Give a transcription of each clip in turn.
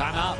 Timeout.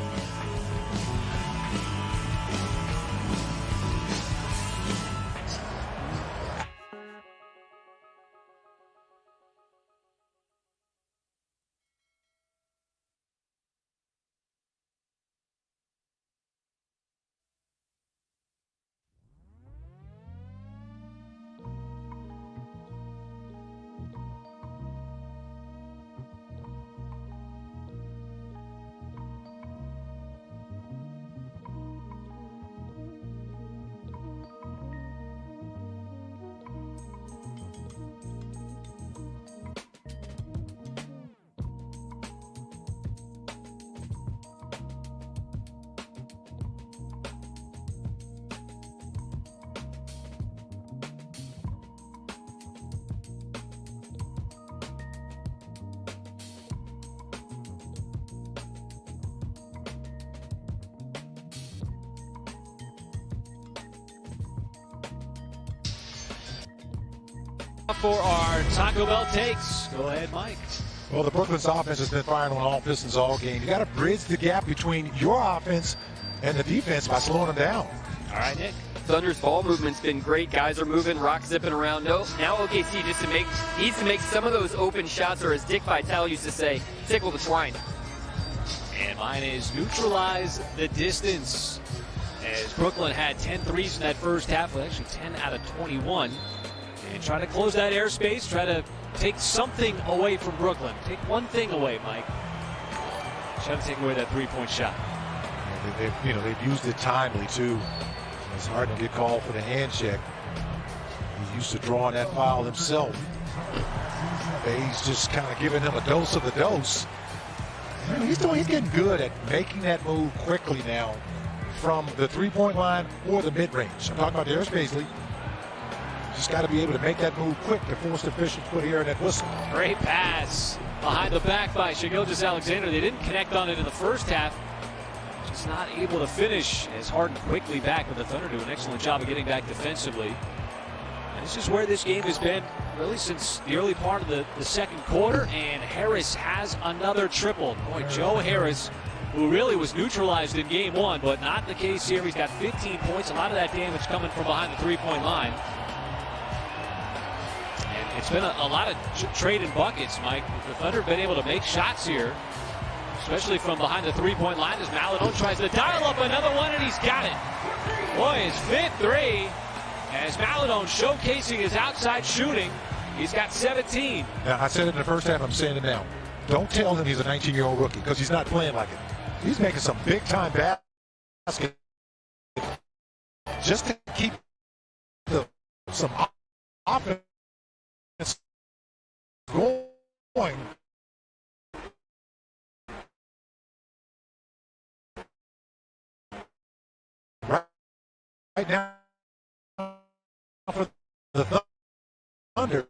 For our Taco Bell takes. Go ahead, Mike. Well, the Brooklyn's offense has been firing on all pistons all game. You got to bridge the gap between your offense and the defense by slowing them down. All right, Nick. Thunder's ball movement's been great. Guys are moving, rock zipping around. No, now OKC needs to make some of those open shots, or as Dick Vitale used to say, tickle the twine. And mine is neutralize the distance. As Brooklyn had 10 threes in that first half, well, actually 10 out of 21. And try to close that airspace, try to take something away from Brooklyn. Take one thing away, Mike. Try to take away that three-point shot. They've used it timely, too. It's hard to get called for the hand check. He's used to drawing that foul himself. He's just kind of giving him a dose of the dose. He's getting good at making that move quickly now from the three-point line or the mid-range. I'm talking about Darius Bazley. Just got to be able to make that move quick to force the official to put here in that whistle. Great pass behind the back by Shai-Gilgeous-Alexander. They didn't connect on it in the first half. Just not able to finish as Harden quickly back, but the Thunder do an excellent job of getting back defensively. And this is where this game has been really since the early part of the second quarter, and Harris has another triple. Boy, Joe Harris, who really was neutralized in game one, but not the case here. He's got 15 points, a lot of that damage coming from behind the three-point line. It's been a lot of trading buckets, Mike. The Thunder have been able to make shots here, especially from behind the three-point line as Maledon tries to dial up another one, and he's got it. Boy, his fifth three as Maledon showcasing his outside shooting. He's got 17. Now, I said it in the first half, I'm saying it now. Don't tell him he's a 19-year-old rookie, because he's not playing like it. He's making some big-time baskets just to keep some offense going. Right now for the Thunder.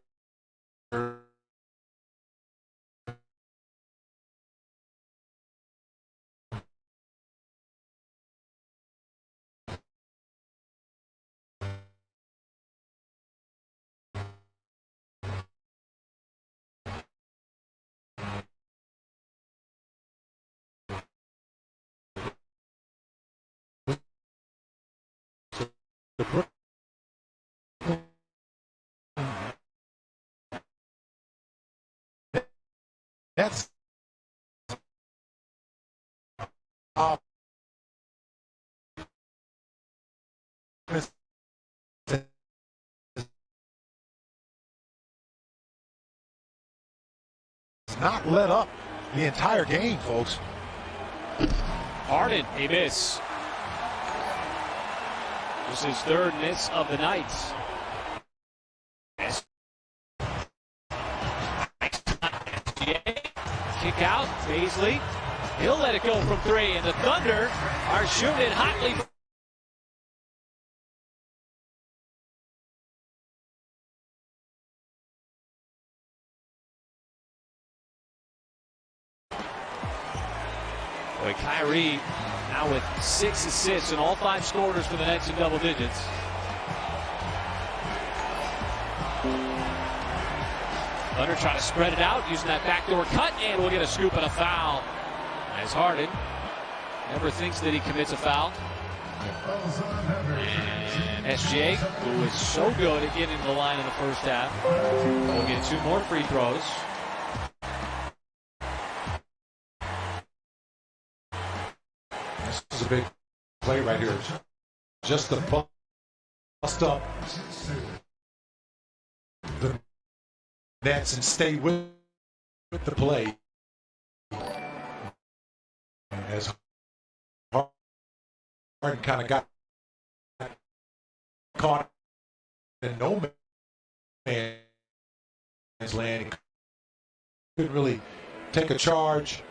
That's not let up the entire game, folks. Harden, a miss. This is his third miss of the night. Kick out, Bazley. He'll let it go from three, and the Thunder are shooting it hotly. Boy, Kyrie now with 6 assists and all 5 scorers for the Nets in double digits. Thunder trying to spread it out, using that backdoor cut, and we'll get a scoop and a foul as Harden Never thinks that he commits a foul. And SGA, who is so good at getting to the line in the first half, will get 2 more free throws. This is a big play right here. Just the bust up the nets and stay with the play. As Harden kind of got caught in no man's land. He couldn't really take a charge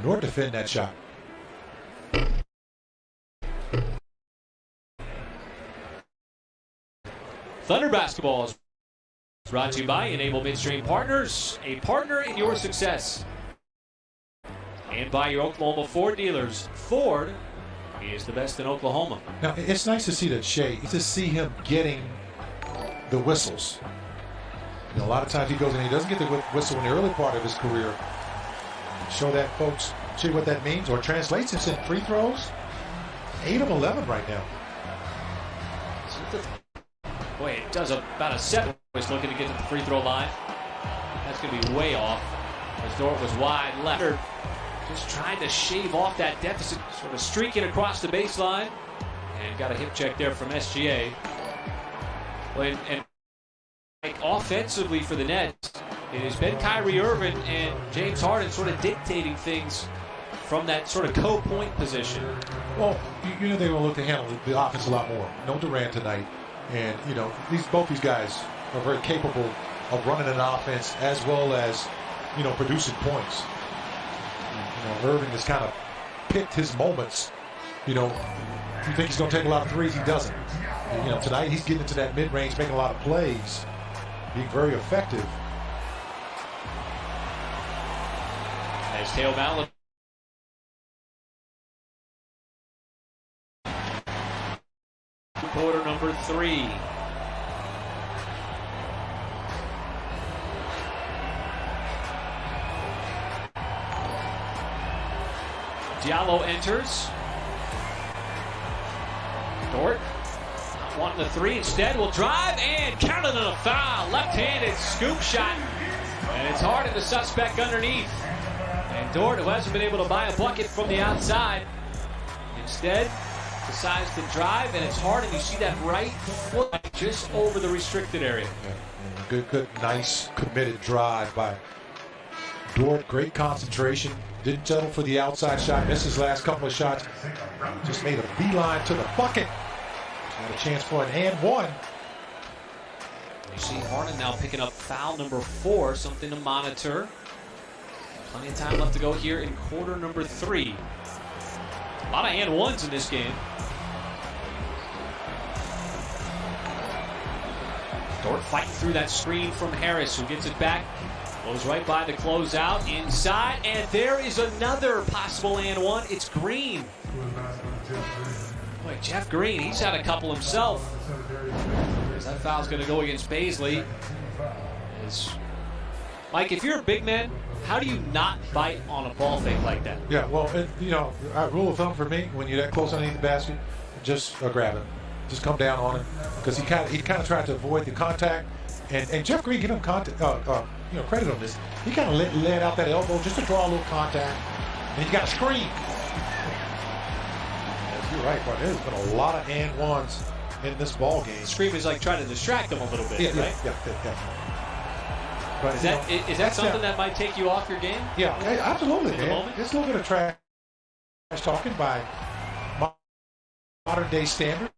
nor defend that shot. Thunder basketball is brought to you by Enable Midstream Partners, a partner in your success. And by your Oklahoma Ford dealers. Ford is the best in Oklahoma. Now, it's nice to see that Shea, to see him getting the whistles. You know, a lot of times he goes and he doesn't get the whistle in the early part of his career. Show that, folks, see what that means, or translates into free throws. 8 of 11 right now. Boy, it does about a 7. He's looking to get to the free throw line. That's going to be way off. As Dort was wide left. Just trying to shave off that deficit, sort of streaking across the baseline. And got a hip check there from SGA. Well, and offensively for the Nets, it has been Kyrie Irving and James Harden sort of dictating things from that sort of co-point position. Well, you know they will look to handle the offense a lot more. No Durant tonight. And, you know, both these guys are very capable of running an offense as well as, you know, producing points. You know, Irving has kind of picked his moments. You know, you think he's going to take a lot of threes, he doesn't. And, you know, tonight he's getting into that mid-range, making a lot of plays, being very effective. As Teo Mallon. Quarter number 3. Diallo enters. Dort not wanting the 3, instead will drive and counted on a foul. Left-handed scoop shot. And it's Harden, the suspect underneath. And Dort, who hasn't been able to buy a bucket from the outside, instead decides to drive, and it's Harden. You see that right foot just over the restricted area. Yeah. Good, nice, committed drive by Dort. Great concentration. Didn't settle for the outside shot. Missed his last couple of shots. Just made a beeline to the bucket. Had a chance for an and one. You see Harden now picking up foul number 4, something to monitor. Plenty of time left to go here in quarter number 3. A lot of and ones in this game. Dort fighting through that screen from Harris, who gets it back. Goes right by the closeout inside, and there is another possible and one. It's Green. Boy, Jeff Green, he's had a couple himself. That foul's going to go against Paisley. Mike, if you're a big man, how do you not bite on a ball fake like that? Yeah, well, you know, rule of thumb for me, when you're that close underneath the basket, just grab it. Just come down on it, because he kind of tried to avoid the contact, and Jeff Green, give him you know, credit on this. He kind of let out that elbow just to draw a little contact, and he got a screen. You're right, but there's been a lot of and ones in this ball game. Scream is like trying to distract them a little bit, right? Yeah. But, is that something that might take you off your game? Yeah, absolutely, man. It's a little bit of trash talking by modern day standards.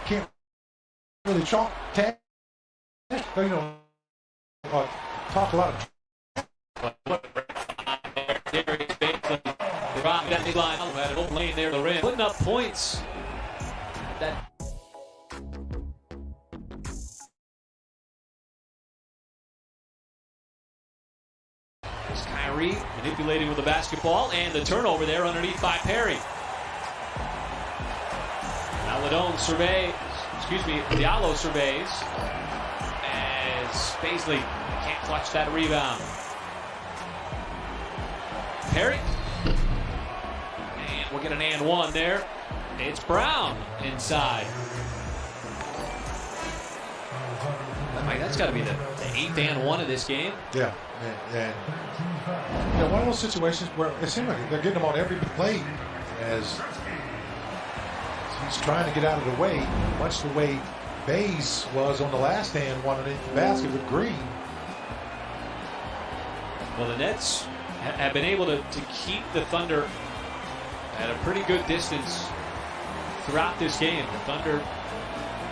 Can't really talk a lot of. Had an open lane there to the rim, putting up points. That is Kyrie manipulating with the basketball, and the turnover there underneath by Perry. Diallo surveys as Paisley can't clutch that rebound. Perry. And we'll get an and one there. It's Brown inside. That's got to be the 8th and one of this game. Yeah, and one of those situations where it seems like they're getting him on every play as he's trying to get out of the way, much the way Bays was on the last and one underneath the basket with Green. Well, the Nets have been able to keep the Thunder at a pretty good distance throughout this game. The Thunder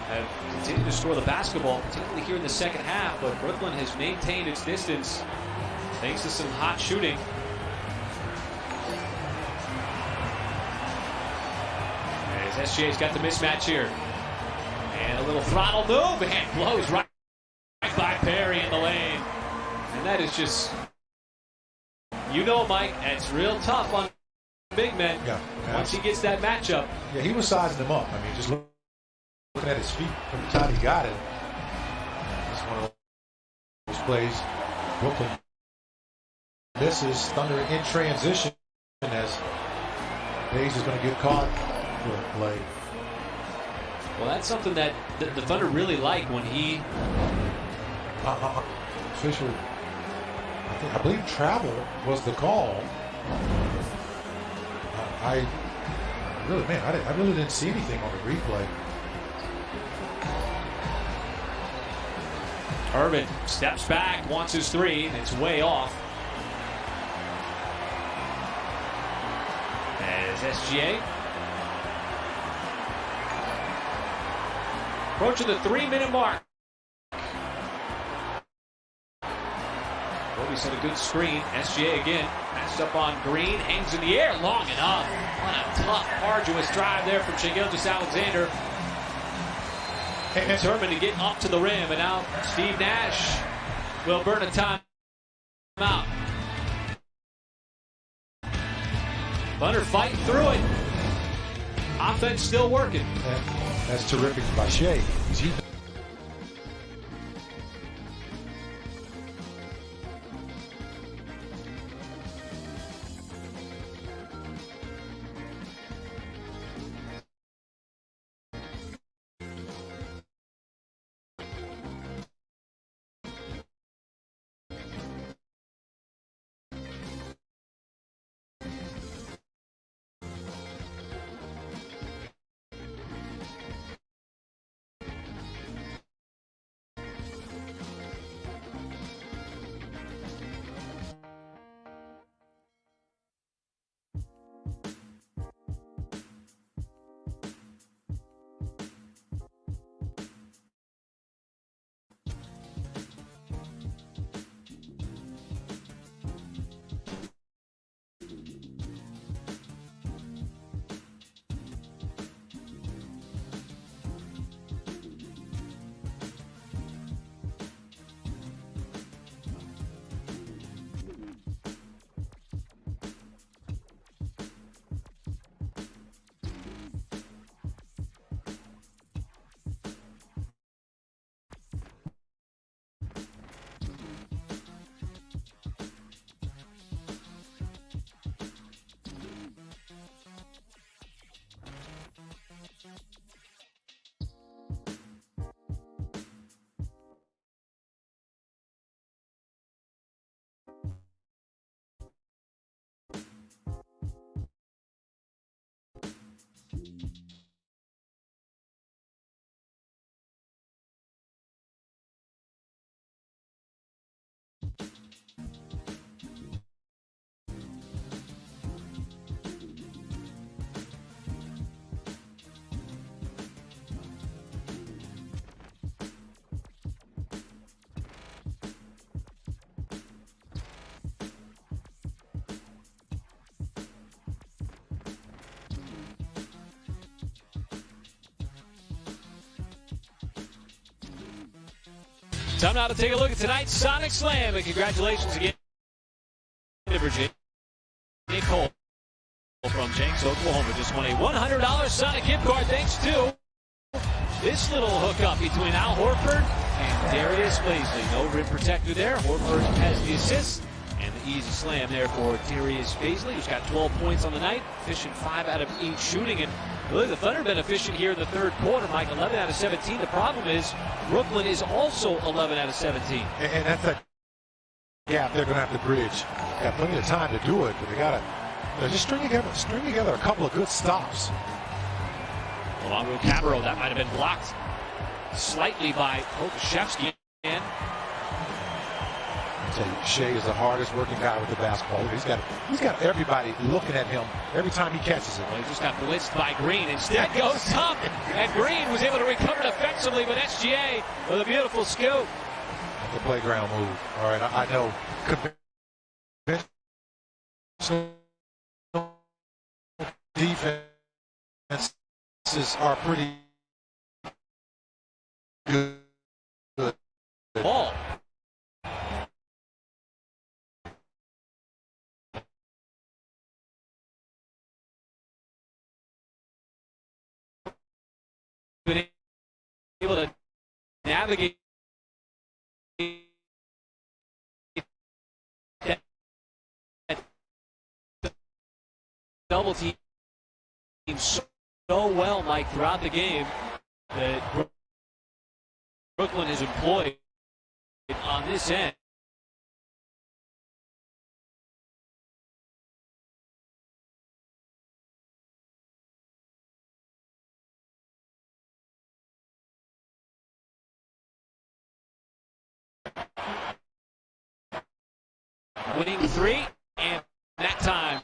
have continued to score the basketball, particularly here in the second half, but Brooklyn has maintained its distance thanks to some hot shooting. As SGA's got the mismatch here. And a little throttle move, and blows right by Perry in the lane. And that is just, Mike, that's real tough on big men. Yeah, once he gets that matchup. Yeah, he was sizing them up. I mean, just looking at his feet from the time he got it. It's one of those plays. Brooklyn misses. Thunder in transition as Bays is going to get caught for a play. Well, that's something that the Thunder really like when he... Official, I believe travel was the call. I really didn't see anything on the replay. Urban steps back, wants his three, and it's way off. As SGA approaching the 3-minute mark. Kobe set a good screen. SGA again matched up on Green, hangs in the air long enough. What a tough, arduous drive there from Shai Gilgeous-Alexander. Determined to get up to the rim, and now Steve Nash will burn a timeout. Thunder fighting through it. Offense still working. That's terrific by Shai. Time now to take a look at tonight's Sonic Slam, and congratulations again to Virginia Cole from Jenks, Oklahoma. Just won a $100 Sonic gift card thanks to this little hookup between Al Horford and Darius Blaisley. No rim protector there. Horford has the assist, And the easy slam there for Darius Baisley, who's got 12 points on the night, efficient 5 out of 8 shooting. And really, the Thunder been efficient here in the third quarter, Mike. 11 out of 17. The problem is Brooklyn is also 11 out of 17. And that's that gap they're going to have to bridge. Got plenty of time to do it, but they got to just string together a couple of good stops. Along with Cabarro, that might have been blocked slightly by Kokoszewski. And I tell you, Shea is the hardest working guy with the basketball. He's got everybody looking at him every time he catches it. well, he just got blitzed by Green. Instead goes up, and Green was able to recover defensively, but SGA with a beautiful scoop. The playground move. All right, I know conventional defenses are pretty good. Ball. Been able to navigate double team so well, Mike, throughout the game that Brooklyn has employed on this end. Winning 3, and that time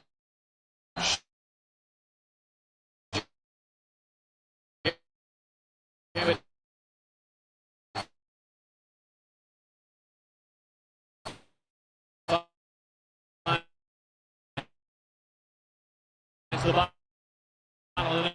it's the bottom of the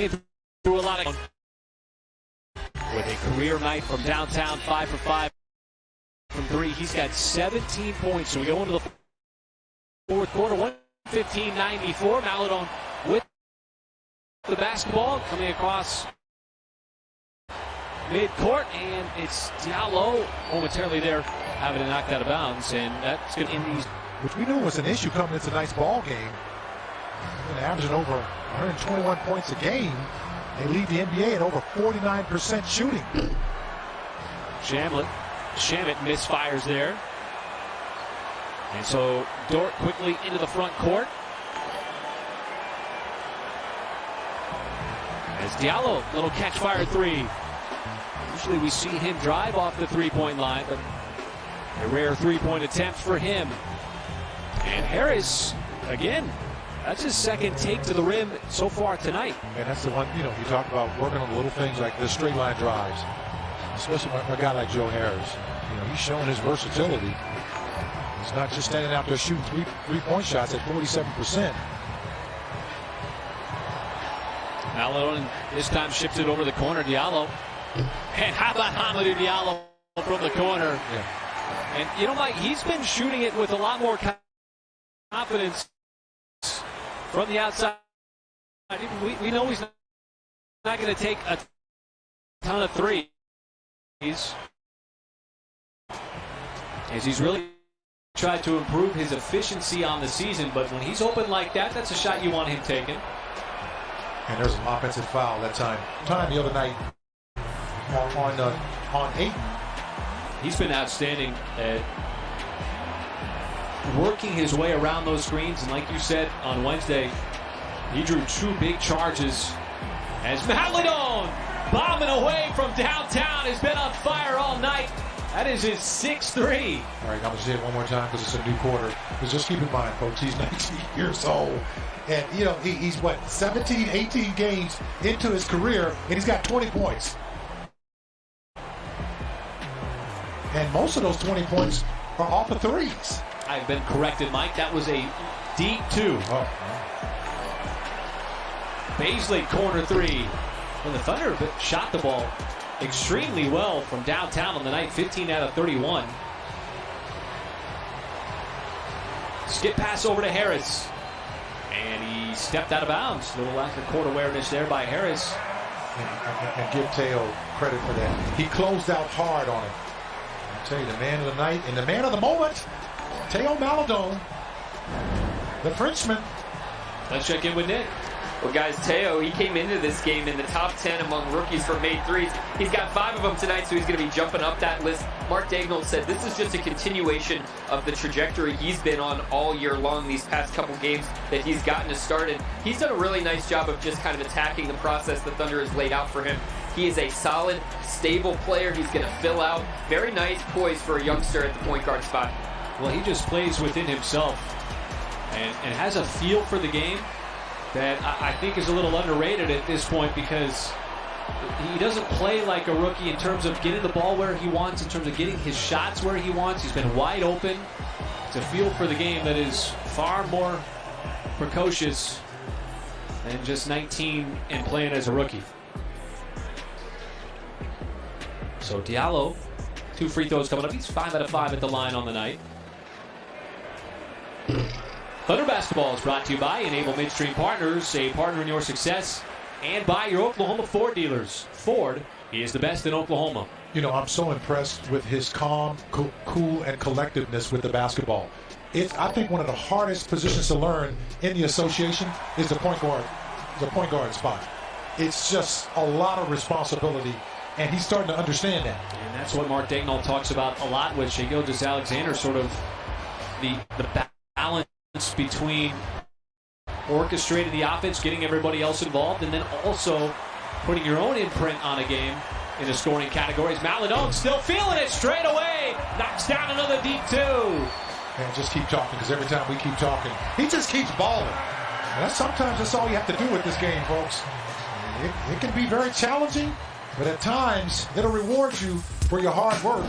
playing through a lot of with a career night from downtown, 5 for 5 from 3. He's got 17 points. So we go into the fourth quarter, 115-94. Maladone with the basketball coming across mid-court, and it's Diallo momentarily there having it knocked out of bounds, and that's going to end these. Which we knew was an issue coming into tonight's ball game. And averaging over 121 points a game. They lead the NBA at over 49% shooting. Shamit misfires there. And so Dort quickly into the front court. As Diallo, little catch fire three. Usually we see him drive off the three-point line, but a rare three-point attempt for him. And Harris, again, that's his second take to the rim so far tonight. And that's the one, you talk about working on the little things like the straight line drives, especially a guy like Joe Harris. He's showing his versatility. He's not just standing out there shooting three-point shots at 47%. Maladone this time ships it over the corner. Diallo. And how about Hamidou Diallo from the corner? Yeah. And Mike, he's been shooting it with a lot more confidence from the outside. We know he's not going to take a ton of threes. As he's really tried to improve his efficiency on the season, but when he's open like that, that's a shot you want him taking. And there's an offensive foul that time the other night on Ayton. He's been outstanding at working his way around those screens, and like you said on Wednesday, he drew 2 big charges as Maladone bombing away from downtown has been on fire all night. That is his 6th three. All right, I'm going to say it one more time because it's a new quarter. But just keep in mind, folks, he's 19 years old. And, he's, 17, 18 games into his career, and he's got 20 points. And most of those 20 points are off of threes. I've been corrected, Mike. That was a deep 2. Oh. Baisley, corner 3. And the Thunder shot the ball extremely well from downtown on the night, 15 out of 31. Skip pass over to Harris. And he stepped out of bounds. A little lack of court awareness there by Harris. And give Teo credit for that. He closed out hard on him. I'll tell you, the man of the night and the man of the moment, Teo Maladone, the Frenchman. Let's check in with Nick. Well, guys, Teo, he came into this game in the top 10 among rookies for made threes. He's got 5 of them tonight, so he's going to be jumping up that list. Mark Daigneault said this is just a continuation of the trajectory he's been on all year long these past couple games that he's gotten us started. He's done a really nice job of just kind of attacking the process the Thunder has laid out for him. He is a solid, stable player. He's going to fill out. Very nice poise for a youngster at the point guard spot. Well, he just plays within himself and has a feel for the game that I think is a little underrated at this point, because he doesn't play like a rookie in terms of getting the ball where he wants, in terms of getting his shots where he wants. He's been wide open. It's a feel for the game that is far more precocious than just 19 and playing as a rookie. So Diallo, 2 free throws coming up. He's 5 out of 5 at the line on the night. Thunder Basketball is brought to you by Enable Midstream Partners, a partner in your success, and by your Oklahoma Ford dealers. Ford is the best in Oklahoma. I'm so impressed with his calm, cool, and collectiveness with the basketball. It's, I think, one of the hardest positions to learn in the association is the point guard spot. It's just a lot of responsibility, and he's starting to understand that. And that's what Mark Daigneault talks about a lot with Shai Gilgeous-Alexander, sort of the balance between orchestrating the offense, getting everybody else involved, and then also putting your own imprint on a game in the scoring categories. Maladone still feeling it straight away. Knocks down another deep 2. And just keep talking, because every time we keep talking, he just keeps balling. And sometimes that's all you have to do with this game, folks. It can be very challenging, but at times it'll reward you for your hard work.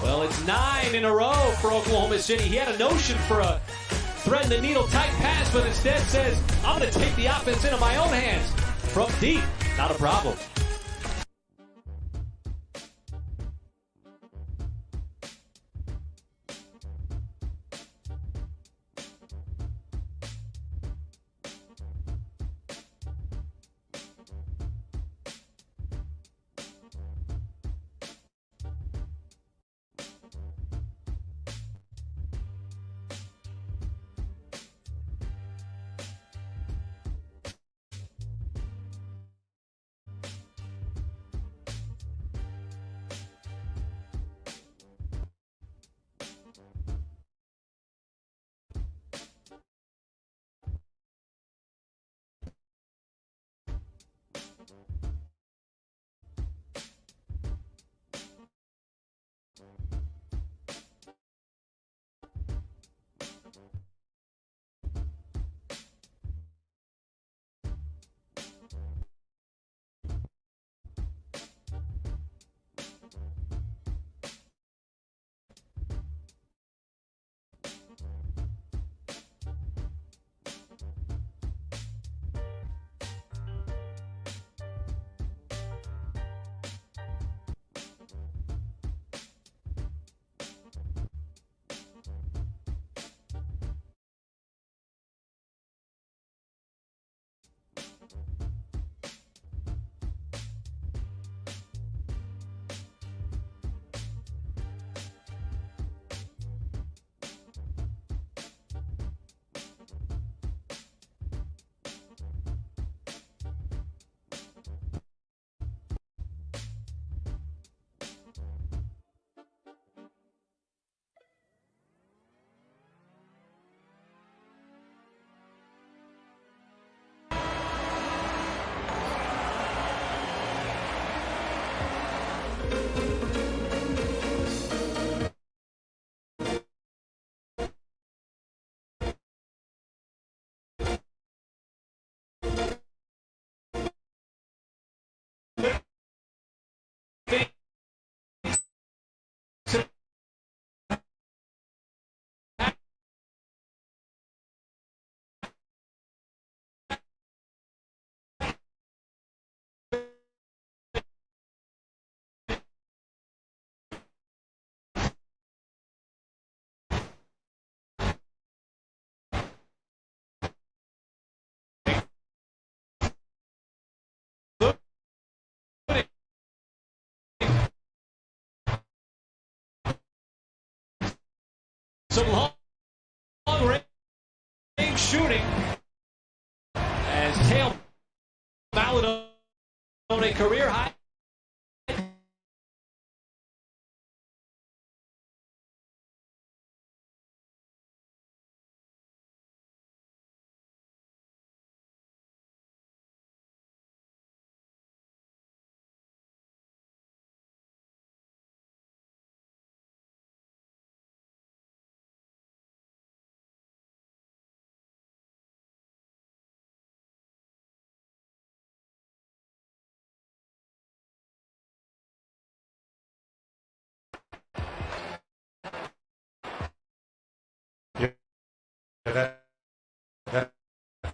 Well, it's 9 in a row for Oklahoma City. He had a notion for a thread the needle tight pass, but instead says, I'm going to take the offense into my own hands. from deep. Not a problem. Some long-range shooting as Teo Maladone a career high.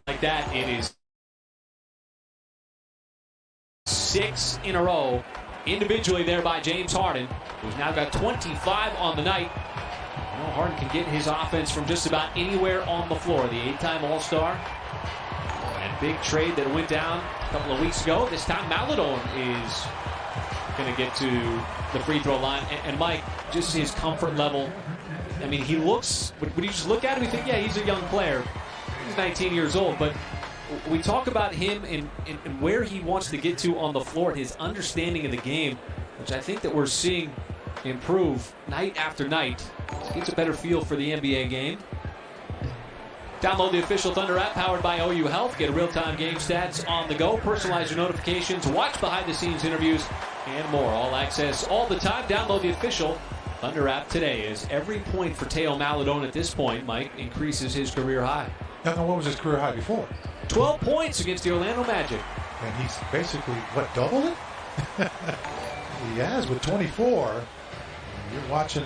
Like that, it is 6 in a row individually there by James Harden, who's now got 25 on the night. Well, Harden can get his offense from just about anywhere on the floor. The 8-time All-Star. And big trade that went down a couple of weeks ago. This time Maladone is going to get to the free throw line. And Mike, just his comfort level. I mean, he looks, when you just look at him, you think, yeah, he's a young player. He's 19 years old, but we talk about him and where he wants to get to on the floor, his understanding of the game, which I think that we're seeing improve night after night. He gets a better feel for the NBA game. Download the official Thunder app powered by OU Health. Get real-time game stats on the go. Personalize your notifications. Watch behind-the-scenes interviews and more. All access all the time. Download the official Thunder app today, as every point for Teo Maladone at this point, Mike, increases his career high. Now, what was his career high before? 12 points against the Orlando Magic. And he's basically, what, doubled it? He has with 24. You're watching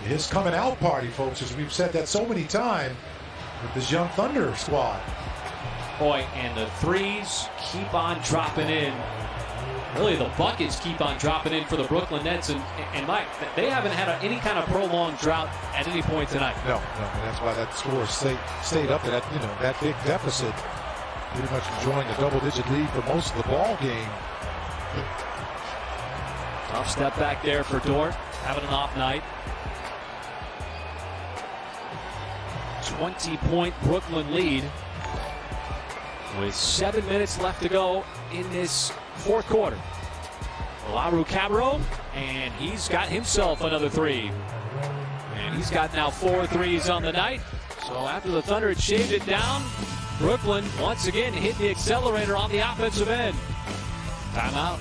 his coming out party, folks, as we've said that so many times with this young Thunder squad. Boy, and the threes keep on dropping in. Really, the buckets keep on dropping in for the Brooklyn Nets. And Mike, they haven't had any kind of prolonged drought at any point tonight. No, and that's why that score stayed up to that, that big deficit. Pretty much enjoying a double-digit lead for most of the ball game. Tough step back there for Dort, having an off night. 20-point Brooklyn lead with 7 minutes left to go in this fourth quarter. Lauru Cabarro, and he's got himself another three. And he's got now 4 threes on the night. So after the Thunder had shaved it down, Brooklyn once again hit the accelerator on the offensive end. Timeout.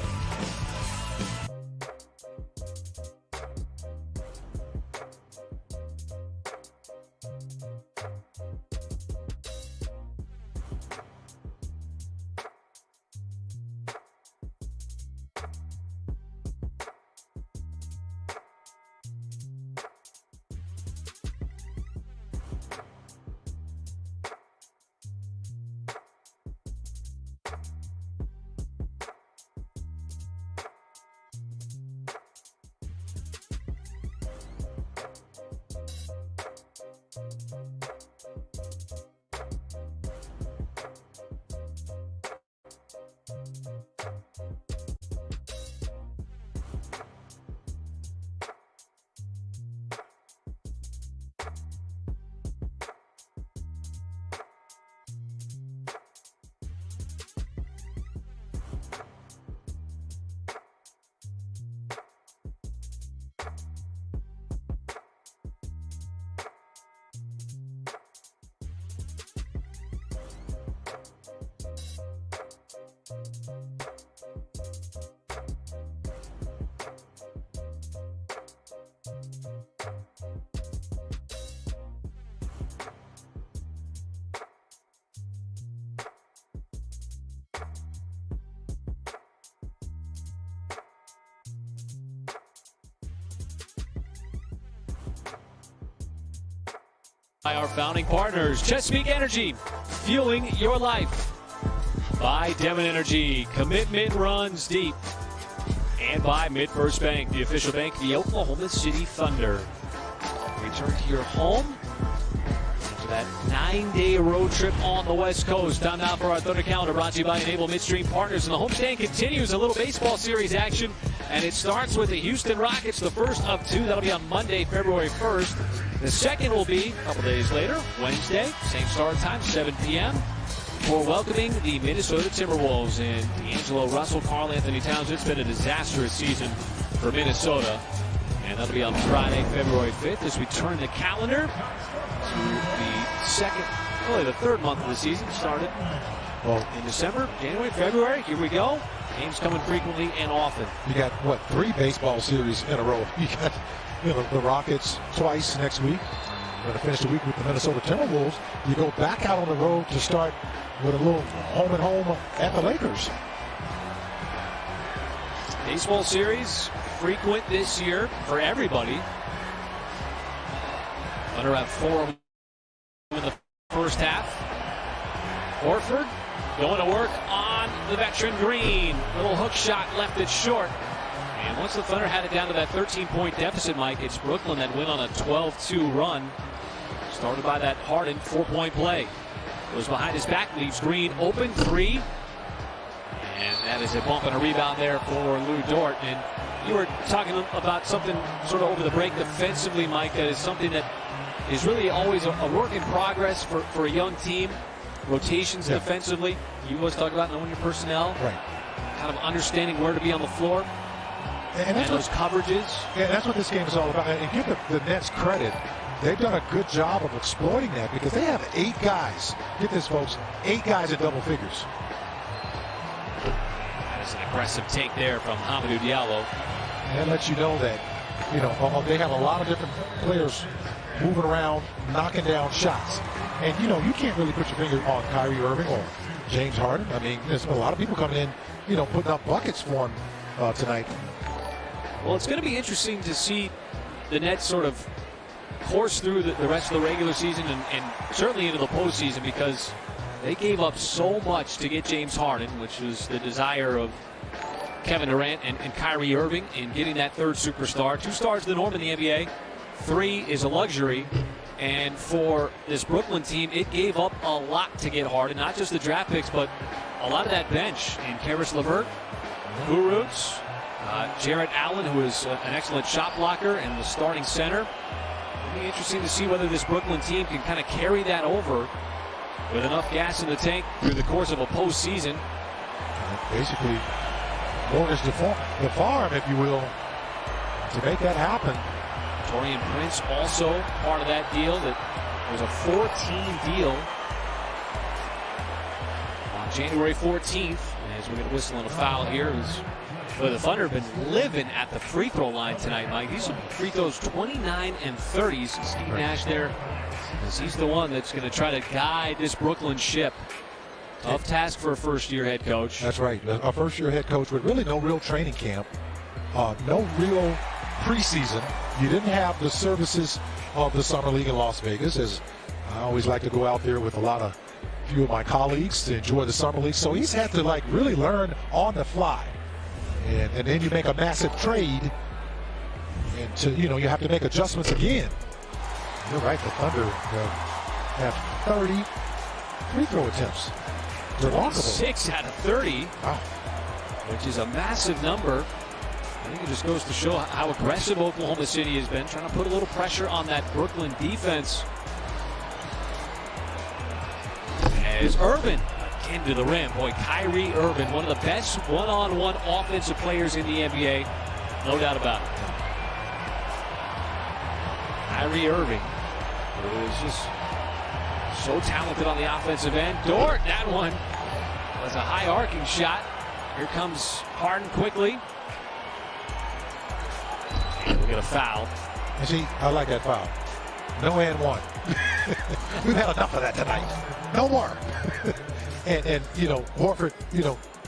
By our founding partners, Chesapeake Energy, fueling your life. By Devon Energy, commitment runs deep. And by MidFirst Bank, the official bank of the Oklahoma City Thunder. Return to your home after that 9-day road trip on the West Coast. Time now for our Thunder calendar, brought to you by Enable Midstream Partners. And the homestand continues a little baseball series action, and it starts with the Houston Rockets, the first of 2. That'll be on Monday, February 1st. The second will be a couple days later, Wednesday, same start time, 7 p.m. for welcoming the Minnesota Timberwolves. And D'Angelo Russell, Karl Anthony Towns. It's been a disastrous season for Minnesota. And that'll be on Friday, February 5th, as we turn the calendar to the second, really the third month of the season. Started in December, January, February. Here we go. Games coming frequently and often. You got, 3 baseball series in a row. You got the Rockets twice next week. We're going to finish the week with the Minnesota Timberwolves. You go back out on the road to start with a little home at the Lakers. Baseball series frequent this year for everybody. Thunder have 4 in the first half. Horford going to work on the veteran Green. Little hook shot left it short. And once the Thunder had it down to that 13-point deficit, Mike, it's Brooklyn that went on a 12-2 run. Started by that Harden 4-point play. Goes behind his back, leaves Green open 3. And that is a bump and a rebound there for Lou Dort. And you were talking about something sort of over the break defensively, Mike, that is something that is really always a work in progress for a young team. Rotations defensively. You always talk about knowing your personnel. Right. Kind of understanding where to be on the floor. And that's those coverages. Yeah, that's what this game is all about. And give the Nets credit. They've done a good job of exploiting that because they have 8 guys. Get this, folks. 8 guys at double figures. That is an aggressive take there from Hamidou Diallo. And that lets you know that, they have a lot of different players moving around, knocking down shots. And, you can't really put your finger on Kyrie Irving or James Harden. I mean, there's a lot of people coming in, putting up buckets for him tonight. Well, it's going to be interesting to see the Nets sort of course through the rest of the regular season and certainly into the postseason, because They gave up so much to get James Harden, which was the desire of Kevin Durant and Kyrie Irving in getting that third superstar. 2 stars the norm in the NBA. 3 is a luxury. And for this Brooklyn team, it gave up a lot to get Harden, not just the draft picks, but a lot of that bench in Karis LeVert, Kurucs, Jarrett Allen, who is an excellent shot blocker, and the starting center. It'll be interesting to see whether this Brooklyn team can kind of carry that over with enough gas in the tank through the course of a postseason. Basically, mortgage the farm, if you will, to make that happen. Taurean Prince also part of that deal. That was a 4-team deal on January 14th. As we're going to whistle on a foul here, but the Thunder have been living at the free throw line tonight, Mike. These are free throws 29 and 30s. Steve Nash there, as he's the one that's going to try to guide this Brooklyn ship. Tough task for a first-year head coach. That's right. A first-year head coach with really no real training camp, no real preseason. You didn't have the services of the Summer League in Las Vegas, as I always like to go out there with a few of my colleagues to enjoy the Summer League. So he's had to really learn on the fly. And then you make a massive trade, and you have to make adjustments again. You're right, the Thunder have 30 free throw attempts. Remarkable. 6 out of 30, wow, which is a massive number. I think it just goes to show how aggressive Oklahoma City has been, trying to put a little pressure on that Brooklyn defense. As Irvin again to the rim. Boy, Kyrie Irving, one of the best one-on-one offensive players in the NBA. No doubt about it. Kyrie Irving, who is just so talented on the offensive end. Dort, that one was a high arcing shot. Here comes Harden quickly. And we'll get a foul. And see, I like that foul. No and one. We've had enough of that tonight. No more. and Horford,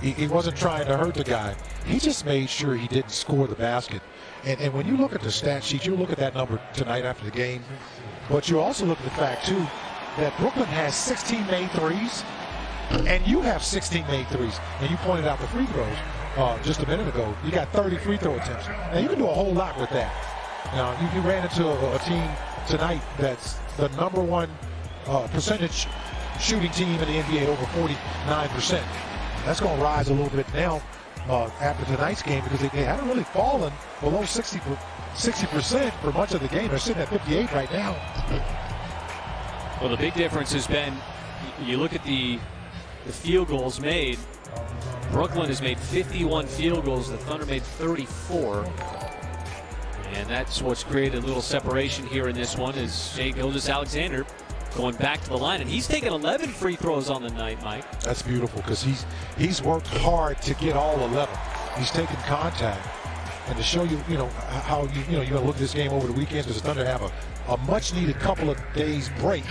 he wasn't trying to hurt the guy. He just made sure he didn't score the basket. And when you look at the stat sheet, you look at that number tonight after the game, but you also look at the fact, too, that Brooklyn has 16 made threes, and you have 16 made threes. And you pointed out the free throws just a minute ago. You got 30 free throw attempts. Now, you can do a whole lot with that. Now, you ran into a team tonight that's the number one percentage shooting team in the NBA, over 49%. That's going to rise a little bit now after tonight's game, because they haven't really fallen below 60% for much of the game. They're sitting at 58 right now. Well, the big difference has been, you look at the field goals made. Brooklyn has made 51 field goals. The Thunder made 34. And that's what's created a little separation here in this one, is Shai Gilgeous-Alexander going back to the line. And he's taken 11 free throws on the night, Mike. That's beautiful, because he's worked hard to get all 11. He's taken contact. And to show you, how you're going to look at this game over the weekends, because the Thunder have a much-needed couple of days break,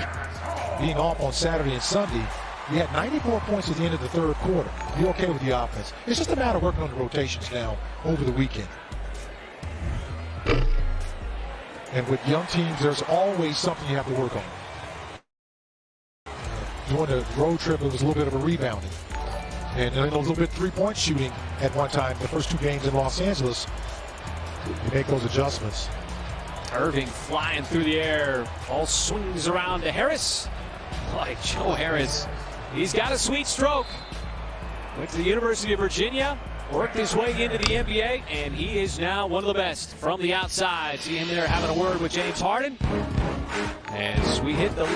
being off on Saturday and Sunday. You had 94 points at the end of the third quarter. You're okay with the offense. It's just a matter of working on the rotations now over the weekend. And with young teams, there's always something you have to work on. During the road trip, it was a little bit of a rebounding. And a little bit three-point shooting at one time, the first 2 games in Los Angeles. You make those adjustments. Irving flying through the air. Ball swings around to Harris. Like Joe Harris. He's got a sweet stroke. Went to the University of Virginia, worked his way into the NBA, and he is now one of the best from the outside. See him there having a word with James Harden. As we hit the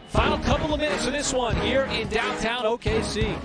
final couple of minutes of this one here in downtown OKC.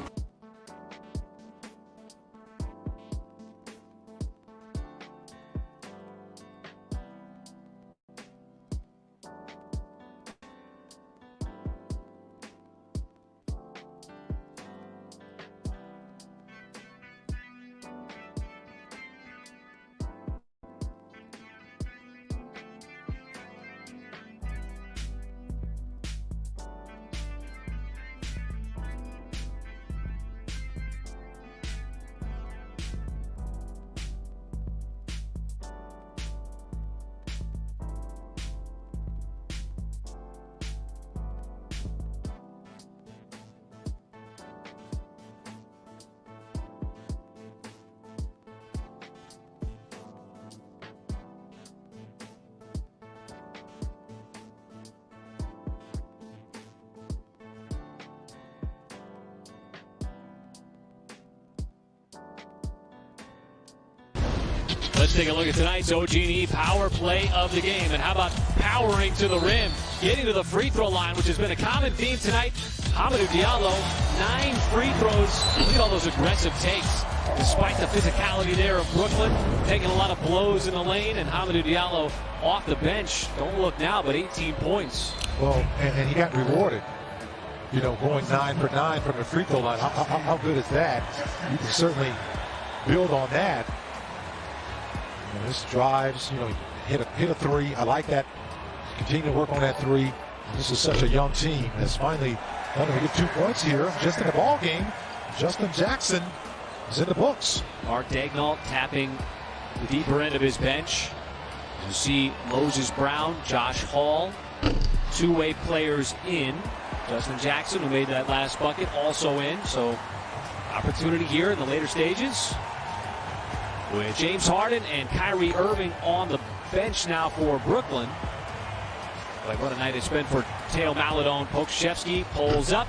Let's take a look at tonight's OG&E power play of the game. And how about powering to the rim, getting to the free throw line, which has been a common theme tonight. Hamidou Diallo, 9 free throws. Look at all those aggressive takes. Despite the physicality there of Brooklyn, taking a lot of blows in the lane, and Hamidou Diallo off the bench. Don't look now, but 18 points. Well, and he got rewarded. You know, going 9 for 9 from the free throw line. How good is that? You can certainly build on that. You know, this drives, you know, hit a three. I like that. Continue to work on that three. This is such a young team that's finally going to get 2 points here just in the ball game. Justin Jackson is in the books. Mark Daignault tapping the deeper end of his bench. You see Moses Brown, Josh Hall, two-way players in. Justin Jackson, who made that last bucket, also in. So opportunity here in the later stages with James Harden and Kyrie Irving on the bench now for Brooklyn. Like what a night it's been for Teo Maledon. Pokusevski pulls up.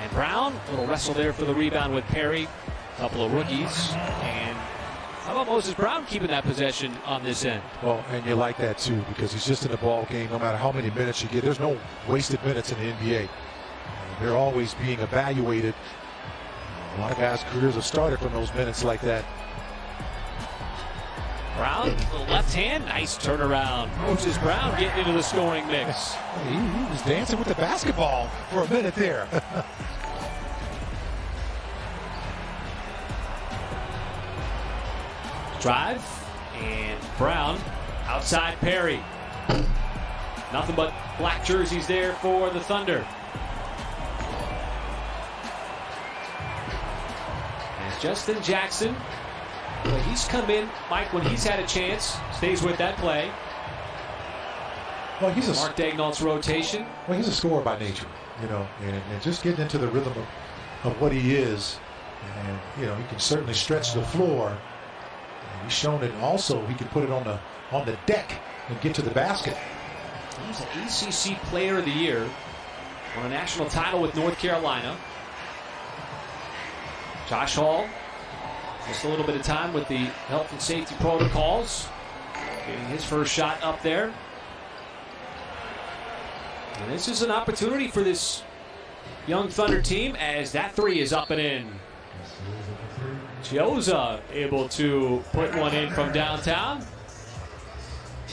And Brown, a little wrestle there for the rebound with Perry. A couple of rookies. And how about Moses Brown keeping that possession on this end? Well, and you like that too, because he's just in the ball game no matter how many minutes you get. There's no wasted minutes in the NBA. They're always being evaluated. A lot of guys' careers have started from those minutes like that. Brown, the left hand, nice turnaround. Moses Brown getting into the scoring mix. He was dancing with the basketball for a minute there. Drive, and Brown outside Perry. Nothing but black jerseys there for the Thunder. As Justin Jackson, well, he's come in, Mike, when he's had a chance, stays with that play. Well, he's Mark Daignault's rotation. Well, he's a scorer by nature, you know, and just getting into the rhythm of what he is. And, you know, he can certainly stretch the floor. And he's shown it also he can put it on the deck and get to the basket. He's an ACC Player of the Year. Won a national title with North Carolina. Josh Hall, just a little bit of time with the health and safety protocols. Getting his first shot up there. And this is an opportunity for this young Thunder team as that three is up and in. Chioza able to put one in from downtown.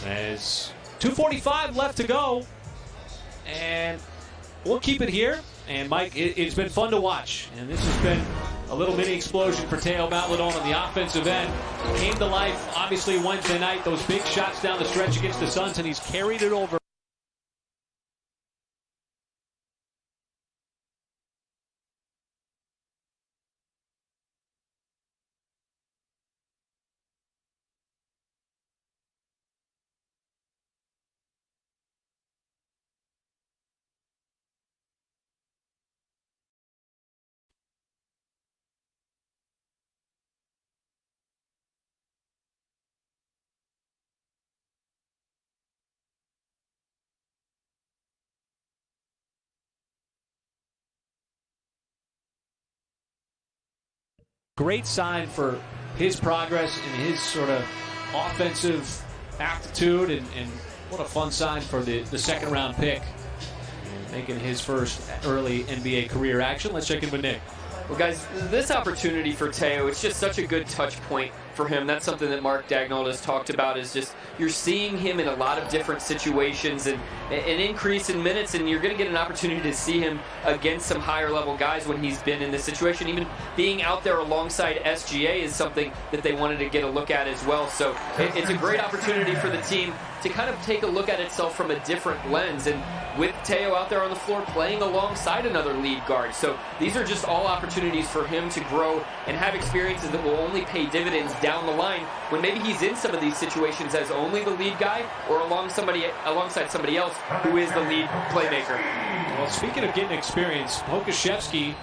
As 2:45 left to go. And we'll keep it here. And Mike, it's been fun to watch. And this has been a little mini explosion for Teo Maledon on the offensive end. Came to life, obviously, Wednesday night. Those big shots down the stretch against the Suns, and he's carried it over. Great sign for his progress and his sort of offensive aptitude, and what a fun sign for the second round pick, making his first early NBA career action. Let's check in with Nick. Well, guys, this opportunity for Teo, it's just such a good touch point for him. That's something that Mark Daignault has talked about, is just you're seeing him in a lot of different situations and an increase in minutes, and you're going to get an opportunity to see him against some higher level guys when he's been in this situation. Even being out there alongside SGA is something that they wanted to get a look at as well. So it's a great opportunity for the team to kind of take a look at itself from a different lens, and with Teo out there on the floor playing alongside another lead guard. So these are just all opportunities for him to grow and have experiences that will only pay dividends down the line when maybe he's in some of these situations as only the lead guy or alongside somebody else who is the lead playmaker. Well, speaking of getting experience, Pokusevski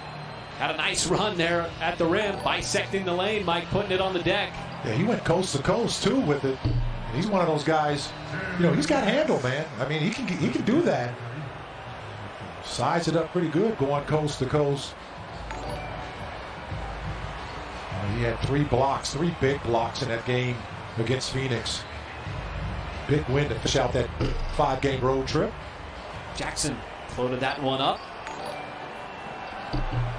had a nice run there at the rim, bisecting the lane, Mike, putting it on the deck. Yeah, he went coast to coast too with it. And he's one of those guys, you know, he's got handle, man. I mean, he can do that. Size it up pretty good going coast to coast. He had 3 blocks, 3 big blocks in that game against Phoenix. Big win to fish out that 5-game road trip. Jackson floated that one up.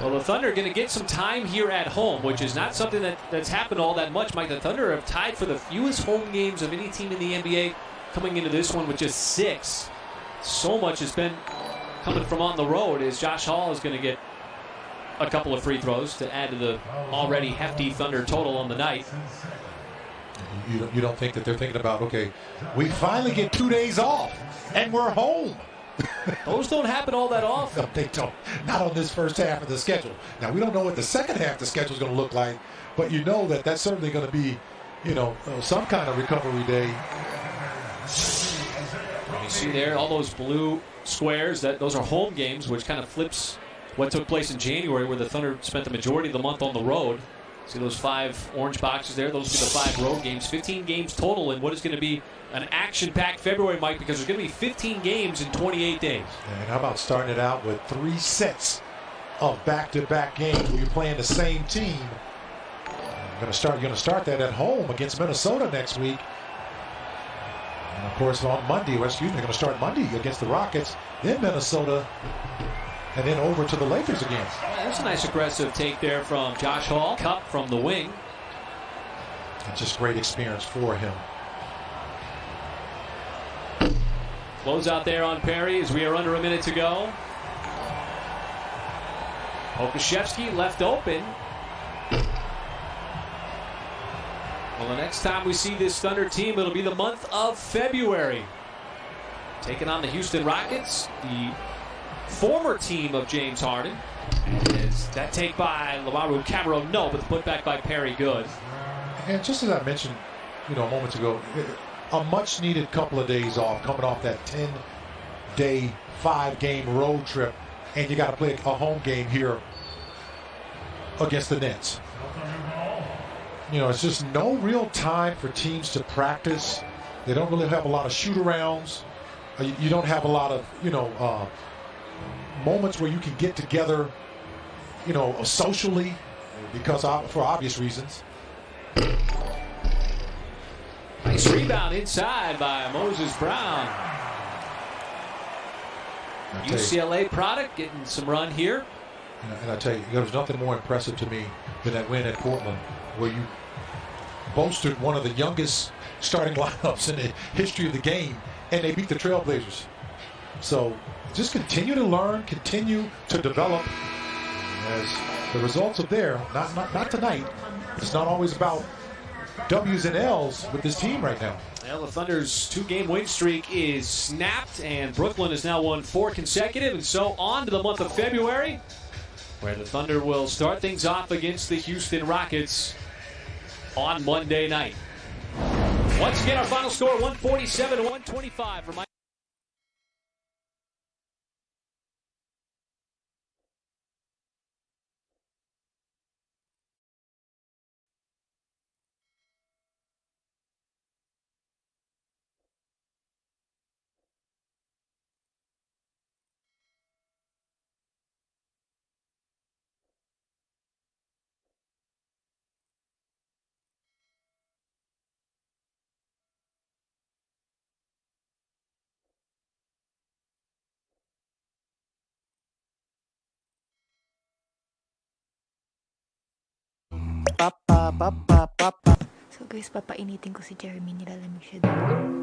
Well, the Thunder are going to get some time here at home, which is not something that's happened all that much. Mike, the Thunder have tied for the fewest home games of any team in the NBA coming into this one with just 6. So much has been coming from on the road as Josh Hall is going to get a couple of free throws to add to the already hefty Thunder total on the night. You don't think that they're thinking about, okay, we finally get 2 days off and we're home. Those don't happen all that often. No, they don't. Not on this first half of the schedule. Now, we don't know what the second half of the schedule is going to look like, but you know that that's certainly going to be, some kind of recovery day. You see there all those blue squares, those are home games, which kind of flips what took place in January, where the Thunder spent the majority of the month on the road. See those 5 orange boxes there? Those will be the 5 road games. 15 games total in what is going to be an action-packed February, Mike, because there's going to be 15 games in 28 days. And how about starting it out with 3 sets of back-to-back games where you're playing the same team? You're going to start that at home against Minnesota next week. And of course on Monday, they're going to start Monday against the Rockets, then Minnesota, and then over to the Lakers again. That's a nice aggressive take there from Josh Hall. Cup from the wing. It's just great experience for him. Close out there on Perry as we are under a minute to go. Okashevsky left open. Well, the next time we see this Thunder team, it'll be the month of February. Taking on the Houston Rockets, the former team of James Harden. Is that take by Lamaru Cameron? No, but the putback by Perry good. And just as I mentioned, moments ago, a much-needed couple of days off, coming off that 10-day, 5-game road trip, and you got to play a home game here against the Nets. It's just no real time for teams to practice. They don't really have a lot of shoot-arounds. You don't have a lot of, moments where you can get together, socially, because for obvious reasons. Nice rebound inside by Moses Brown. UCLA product getting some run here. And I tell you, there was nothing more impressive to me than that win at Portland, where you bolstered one of the youngest starting lineups in the history of the game, and they beat the Trailblazers. So just continue to learn, continue to develop, as the results are there. Not tonight. It's not always about W's and L's with this team right now. Well, the Thunder's 2-game win streak is snapped, and Brooklyn has now won 4 consecutive, and so on to the month of February, where the Thunder will start things off against the Houston Rockets on Monday night. Once again, our final score, 147-125 for Mike. So guys, papainitin ko si Jeremy, nilalamig siya doon.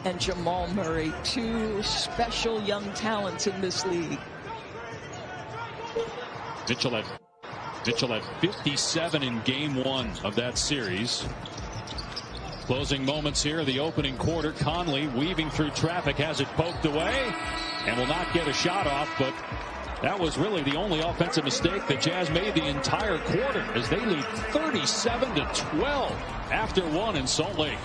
and Jamal Murray, two special young talents in this league. Mitchell at 57 in game one of that series. Closing moments here, the opening quarter. Conley weaving through traffic, has it poked away and will not get a shot off, but that was really the only offensive mistake the Jazz made the entire quarter as they lead 37-12 after one in Salt Lake.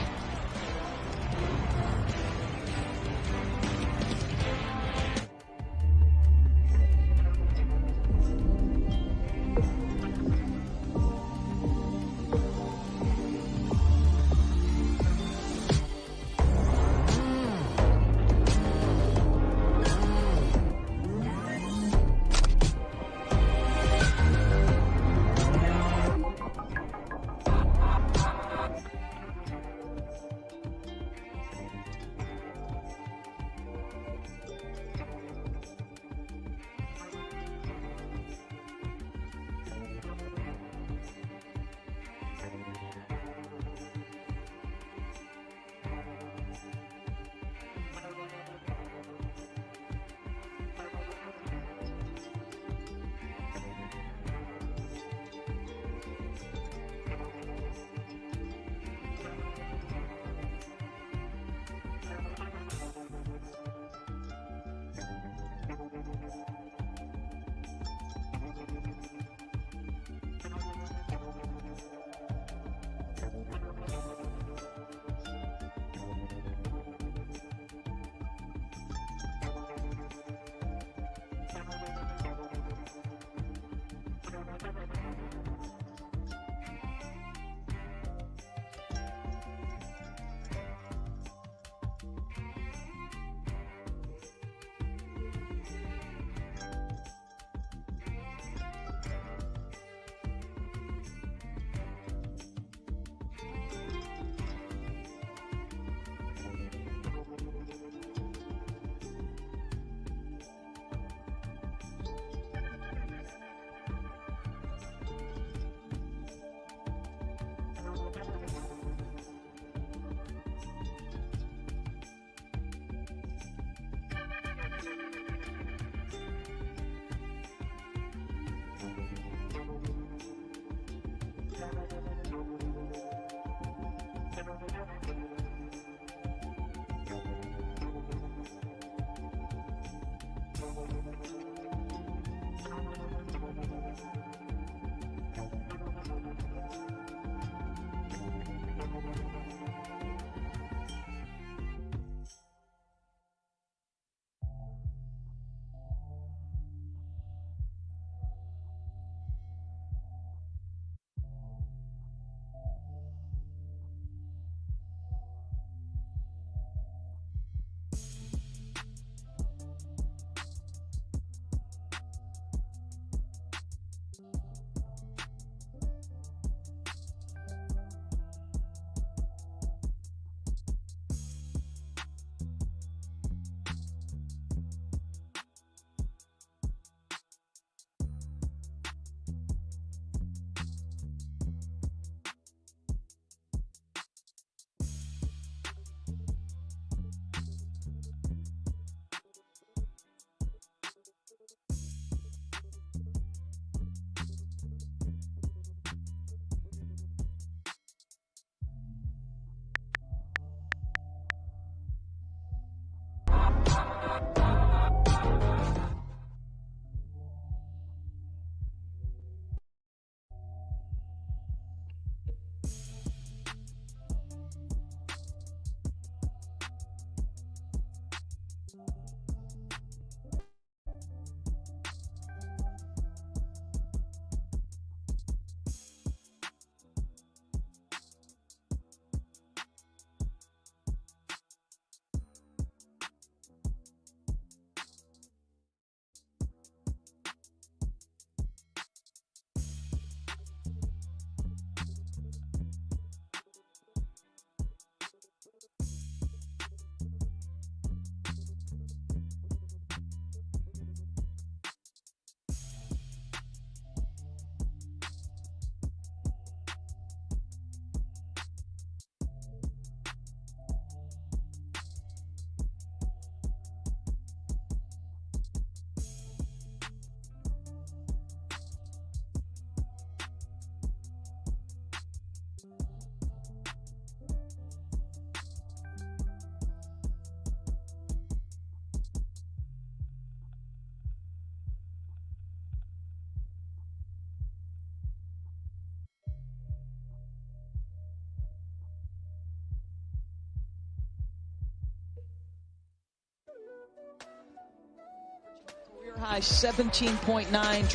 High 17.9,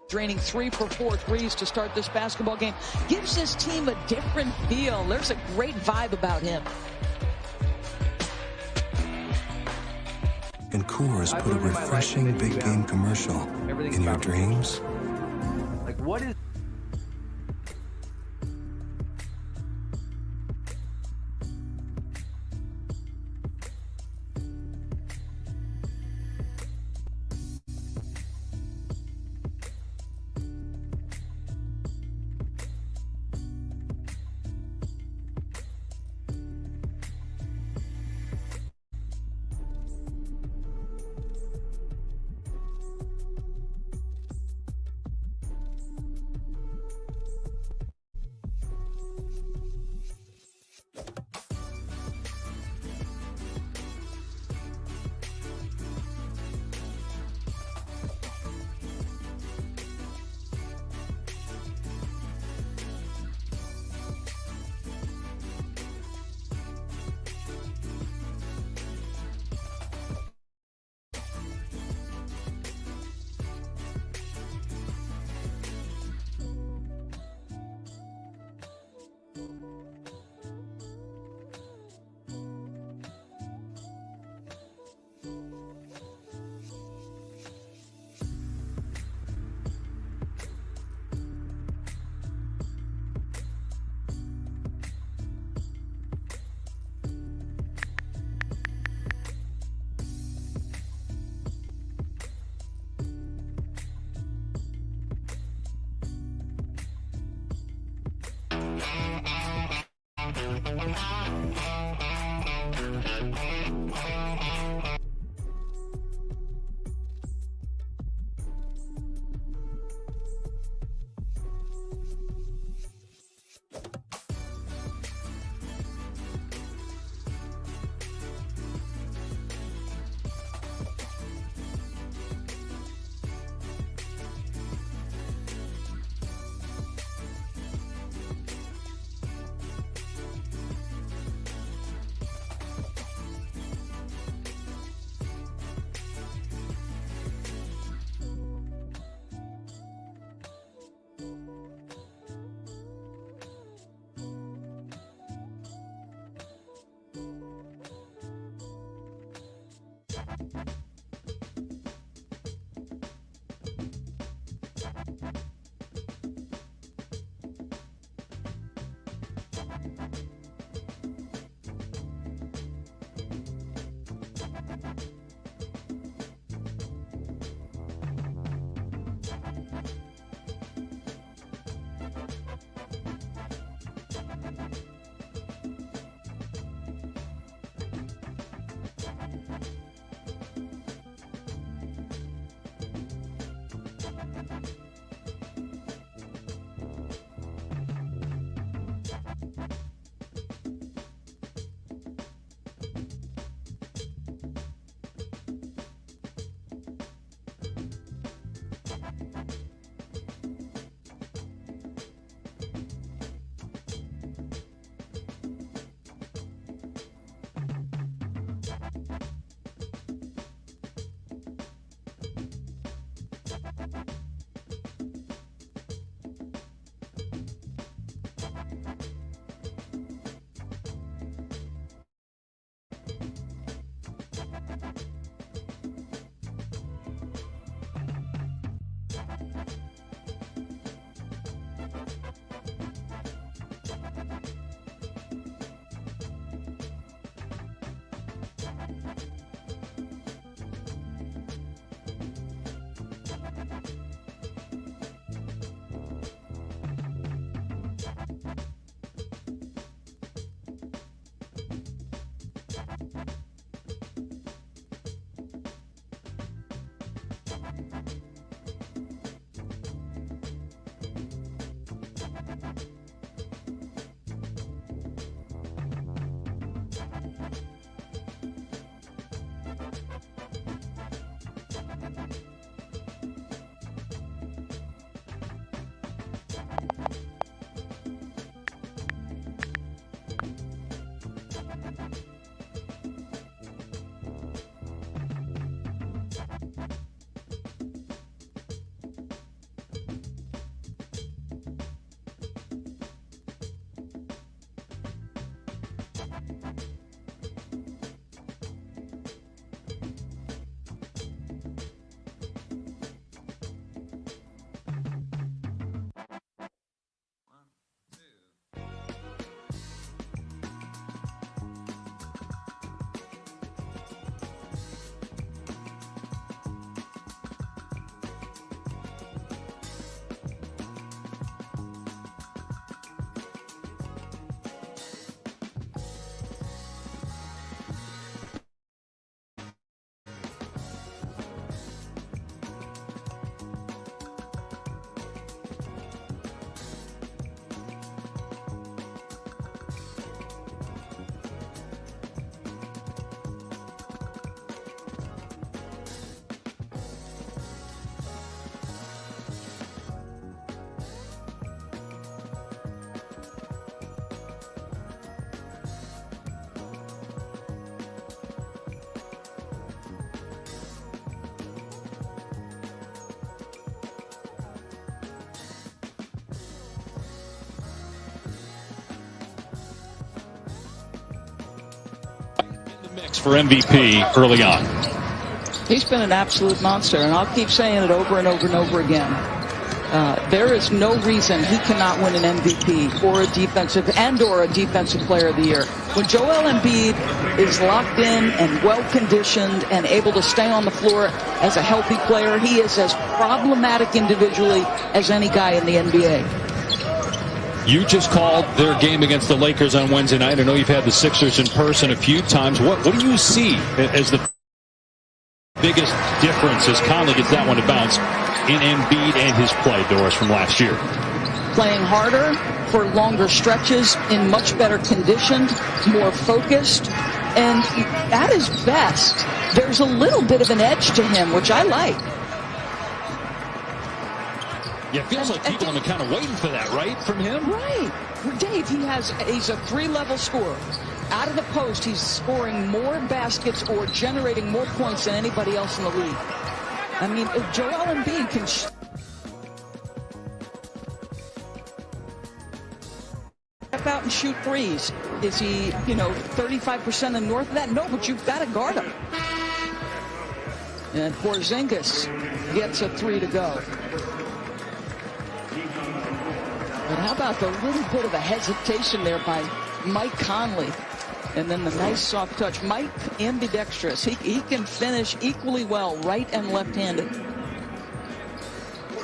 draining 3 for 4 threes to start this basketball game. Gives this team a different feel. There's a great vibe about him. And Coors put a refreshing big game commercial in your dreams. Like, what is mix for MVP early on. He's been an absolute monster, and I'll keep saying it over and over and over again. There is no reason he cannot win an MVP or a defensive player of the year. When Joel Embiid is locked in and well-conditioned and able to stay on the floor as a healthy player, he is as problematic individually as any guy in the NBA. You just called their game against the Lakers on Wednesday night. I know you've had the Sixers in person a few times. What do you see as the biggest difference as Conley gets that one to bounce in Embiid and his play, Doris, from last year? Playing harder for longer stretches, in much better condition, more focused, and at his best, there's a little bit of an edge to him, which I like. Yeah, it feels like people have been kind of waiting for that, right, from him? Right. Dave, he's a three-level scorer. Out of the post, he's scoring more baskets or generating more points than anybody else in the league. I mean, if Joel Embiid can step out and shoot threes, is he, 35% and north of that? No, but you've got to guard him. And Porzingis gets a 3 to go. But how about the little bit of a hesitation there by Mike Conley? And then the nice soft touch. Mike ambidextrous. He can finish equally well right and left-handed.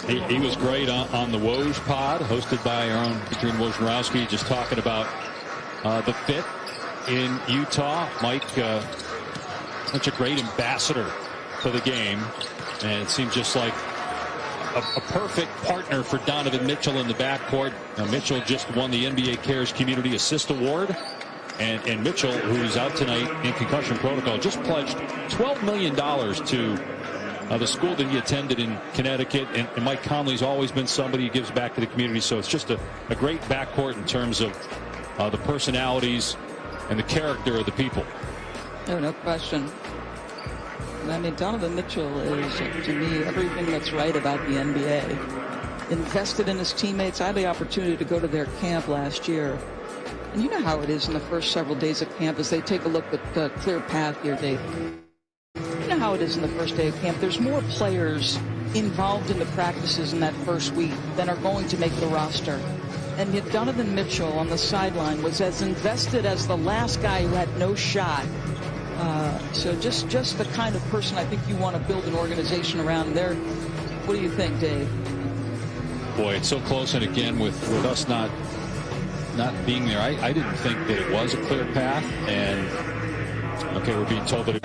He was great on the Woj pod, hosted by our own Adrian Wojnarowski, just talking about the fit in Utah. Mike, such a great ambassador for the game. And it seems just like a perfect partner for Donovan Mitchell in the backcourt. Mitchell just won the NBA Cares Community Assist Award. And Mitchell, who's out tonight in concussion protocol, just pledged $12 million to the school that he attended in Connecticut. And Mike Conley's always been somebody who gives back to the community. So it's just a great backcourt in terms of the personalities and the character of the people. No question. I mean, Donovan Mitchell is, to me, everything that's right about the NBA. Invested in his teammates. I had the opportunity to go to their camp last year. And you know how it is in the first several days of camp as they take a look at the clear path here, Dave. You know how it is in the first day of camp. There's more players involved in the practices in that first week than are going to make the roster. And yet Donovan Mitchell on the sideline was as invested as the last guy who had no shot. So just the kind of person I think you want to build an organization around there. What do you think, Dave? Boy, it's so close. And again, with us not being there, I didn't think that it was a clear path. And okay, we're being told that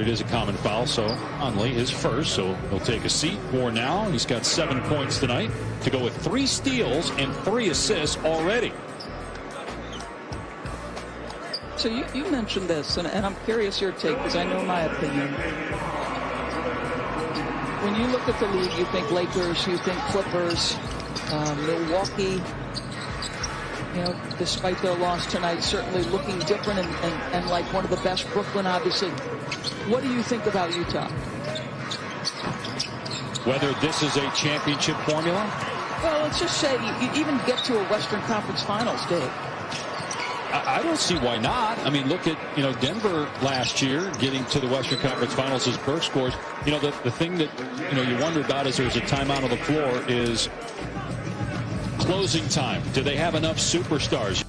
it is a common foul. So Conley is first, so he'll take a seat for now. He's got 7 points tonight to go with 3 steals and 3 assists already. So you mentioned this, and I'm curious your take, because I know my opinion. When you look at the league, you think Lakers, you think Clippers, Milwaukee, despite their loss tonight, certainly looking different and like one of the best. Brooklyn, obviously. What do you think about Utah? Whether this is a championship formula? Well, let's just say you even get to a Western Conference Finals, Dave. I don't see why not. I mean, look at, Denver last year getting to the Western Conference Finals as Burke scores. The thing that, you wonder about as there's a timeout on the floor is closing time. Do they have enough superstars?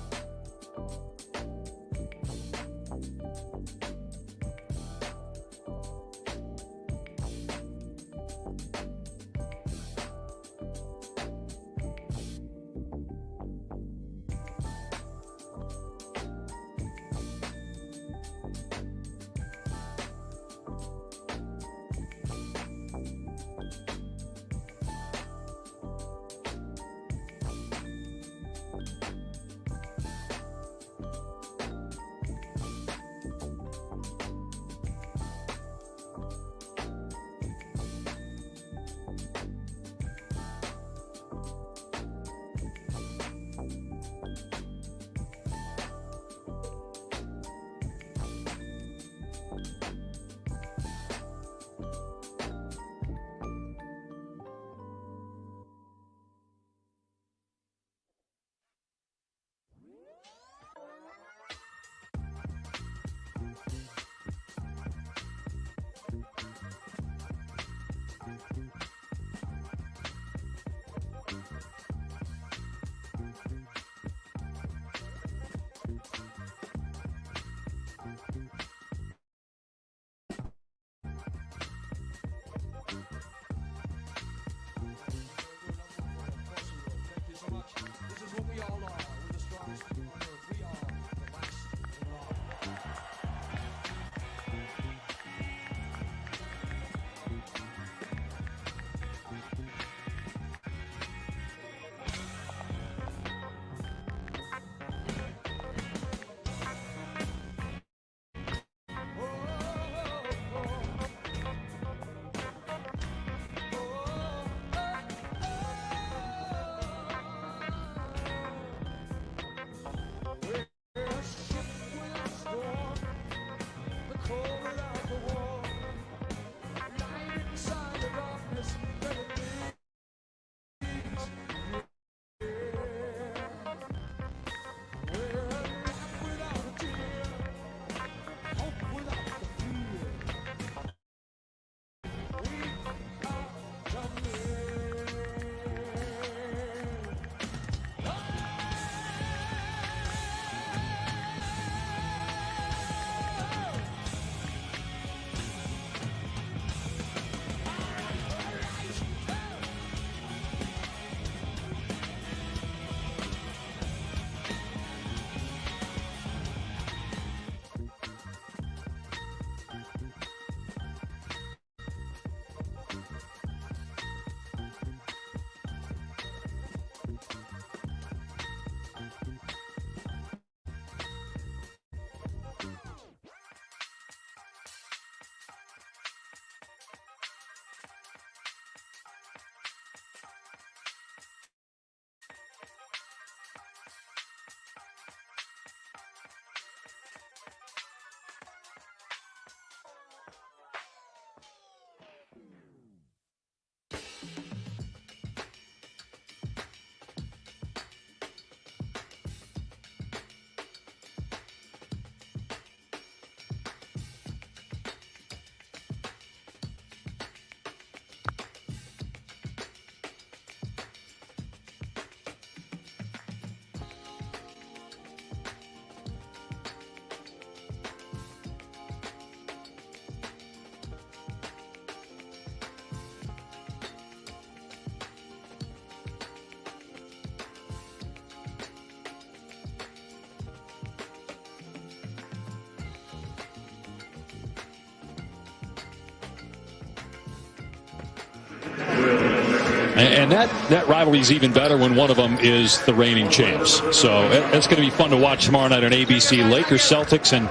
And that rivalry is even better when one of them is the reigning champs. So it's going to be fun to watch tomorrow night on ABC. Lakers, Celtics, and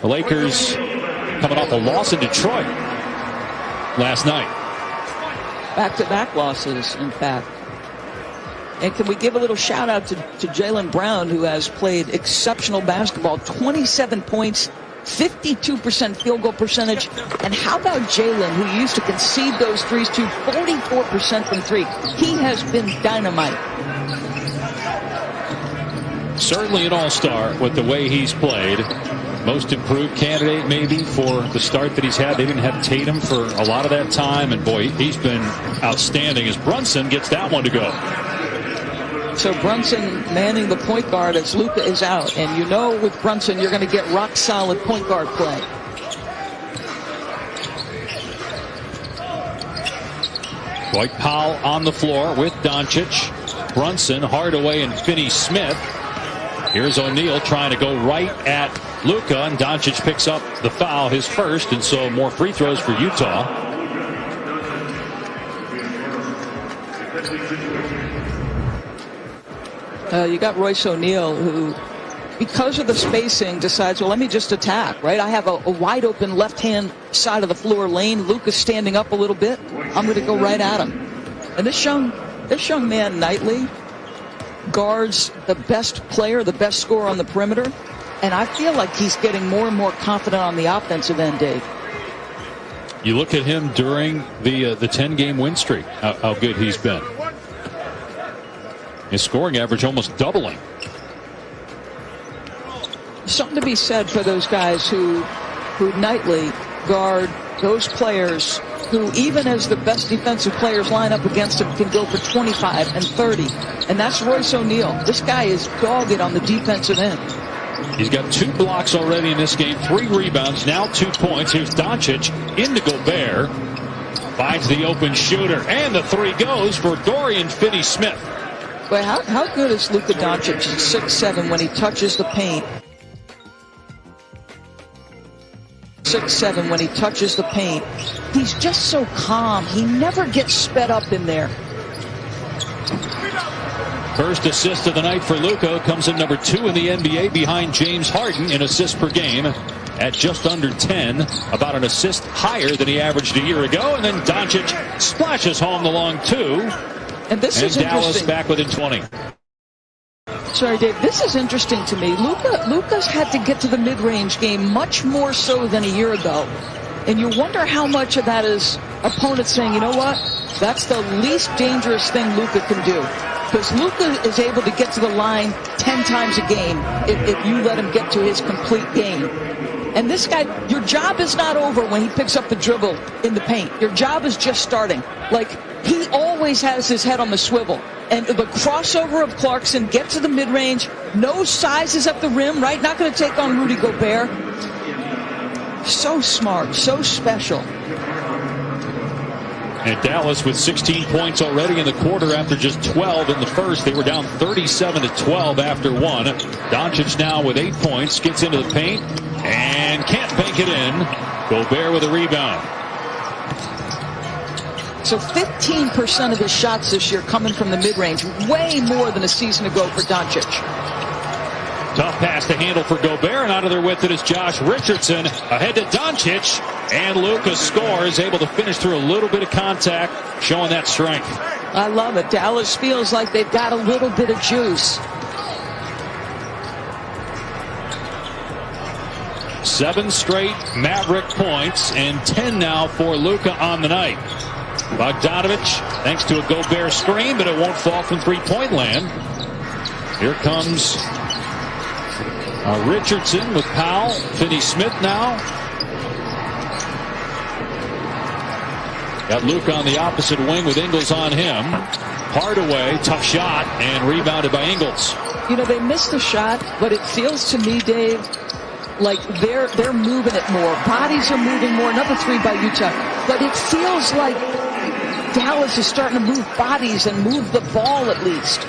the Lakers coming off a loss in Detroit last night. Back-to-back losses, in fact. And can we give a little shout out to Jaylen Brown, who has played exceptional basketball, 27 points, 52% field goal percentage. And how about Jaylen, who used to concede those threes to 44% from three? He has been dynamite. Certainly an all-star with the way he's played. Most improved candidate maybe for the start that he's had. They didn't have Tatum for a lot of that time. And boy, he's been outstanding as Brunson gets that one to go. So Brunson manning the point guard as Luka is out. And you know with Brunson, you're going to get rock-solid point guard play. Dwight Powell on the floor with Doncic. Brunson, Hardaway, and Finney-Smith. Here's O'Neal trying to go right at Luka, and Doncic picks up the foul, his first, and so more free throws for Utah. You got Royce O'Neal, who, because of the spacing, decides, well, let me just attack, right? I have a wide open left-hand side of the floor lane. Luka's standing up a little bit. I'm going to go right at him. And this young man, Knightley, guards the best player, the best scorer on the perimeter. And I feel like he's getting more and more confident on the offensive end, Dave. You look at him during the 10-game win streak, how good he's been. His scoring average almost doubling. Something to be said for those guys who nightly guard those players who, even as the best defensive players line up against him, can go for 25 and 30. And that's Royce O'Neal. This guy is dogged on the defensive end. He's got 2 blocks already in this game, 3 rebounds, now 2 points. Here's Doncic into Gobert. Finds the open shooter, and the 3 goes for Dorian Finney-Smith. But how good is Luka Doncic at 6'7" when he touches the paint? 6'7" when he touches the paint. He's just so calm. He never gets sped up in there. First assist of the night for Luka comes in number 2 in the NBA behind James Harden in assists per game at just under 10, about an assist higher than he averaged a year ago. And then Doncic splashes home the long 2. And this is Dallas interesting. back within 20. Sorry, Dave. This is interesting to me. Luka's had to get to the mid-range game much more so than a year ago. And you wonder how much of that is opponents saying, you know what? That's the least dangerous thing Luka can do. Because Luka is able to get to the line 10 times a game if you let him get to his complete game. And this guy, your job is not over when he picks up the dribble in the paint. Your job is just starting. Like, he always has his head on the swivel. And the crossover of Clarkson, get to the mid-range, no sizes at the rim, right? Not going to take on Rudy Gobert. So smart, so special. And Dallas with 16 points already in the quarter after just 12 in the first. They were down 37-12 after 1. Doncic now with 8 points, gets into the paint and can't bank it in. Gobert with a rebound. So 15% of his shots this year coming from the mid-range, way more than a season ago for Doncic. Tough pass to handle for Gobert, and out of there with it is Josh Richardson. Ahead to Doncic, and Luka scores, able to finish through a little bit of contact, showing that strength. I love it. Dallas feels like they've got a little bit of juice. 7 straight Maverick points, and 10 now for Luka on the night. Bogdanovich, thanks to a Gobert screen, but it won't fall from three-point land. Here comes Richardson with Powell. Finney-Smith now. Got Luka on the opposite wing with Ingles on him. Hardaway, tough shot, and rebounded by Ingles. You know, they missed the shot, but it feels to me, Dave, like they're moving it more. Bodies are moving more. Another 3 by Utah. But it feels like Dallas is starting to move bodies and move the ball at least.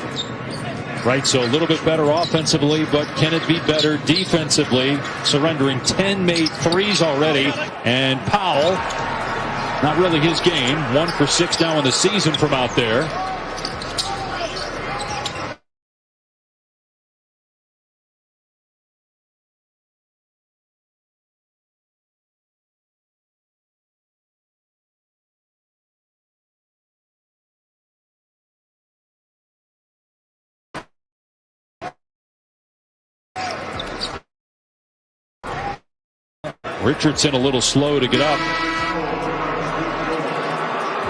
Right, so a little bit better offensively, but can it be better defensively? Surrendering 10 made threes already. And Powell, not really his game. 1 for 6 now in the season from out there. Richardson a little slow to get up.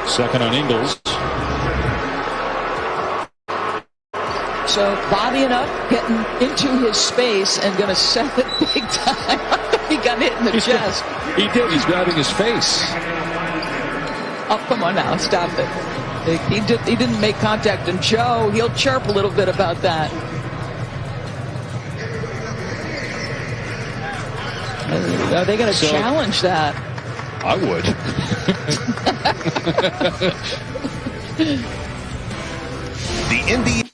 Second on Ingles. So bodying up, getting into his space, and going to set it big time. He got hit in the chest. He did. He's grabbing his face. Oh, come on now. Stop it. He didn't make contact. And Joe, he'll chirp a little bit about that. Are they going to challenge that? I would. The NBA.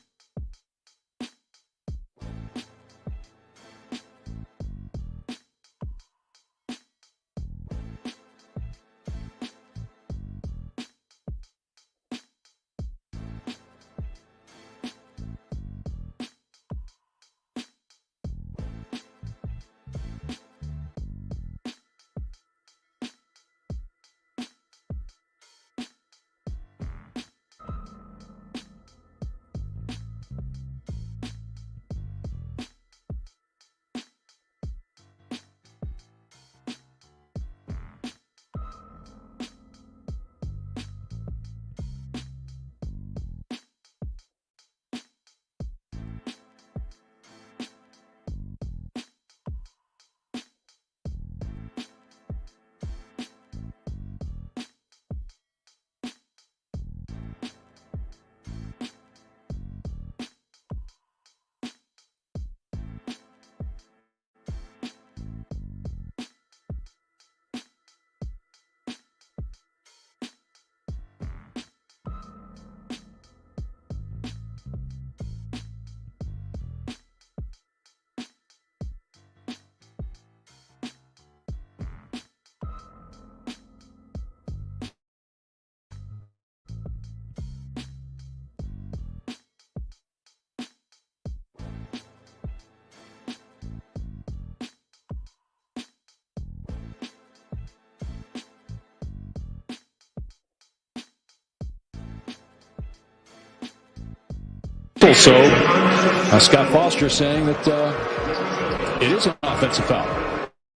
So Scott Foster saying that it is an offensive foul.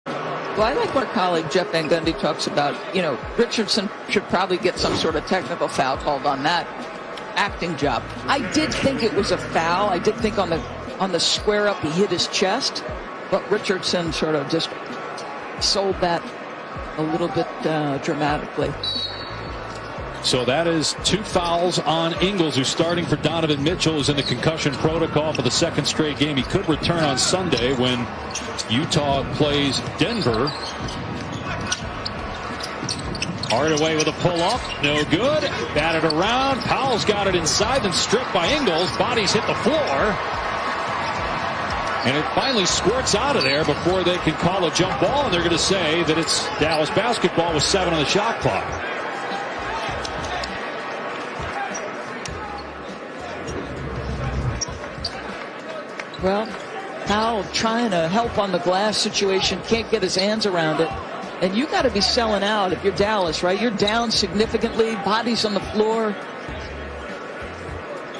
Well, I like what our colleague Jeff Van Gundy talks about. Richardson should probably get some sort of technical foul called on that acting job. I did think it was a foul. I did think on the square up he hit his chest, but Richardson sort of just sold that a little bit dramatically. So that is 2 fouls on Ingles, who's starting for Donovan Mitchell, who's in the concussion protocol for the 2nd straight game. He could return on Sunday when Utah plays Denver. Hardaway with a pull-up, no good. Batted around, Powell's got it inside, then stripped by Ingles. Bodies hit the floor. And it finally squirts out of there before they can call a jump ball, and they're going to say that it's Dallas basketball with 7 on the shot clock. Well, Powell trying to help on the glass situation, can't get his hands around it. And you got to be selling out if you're Dallas, right? You're down significantly, bodies on the floor.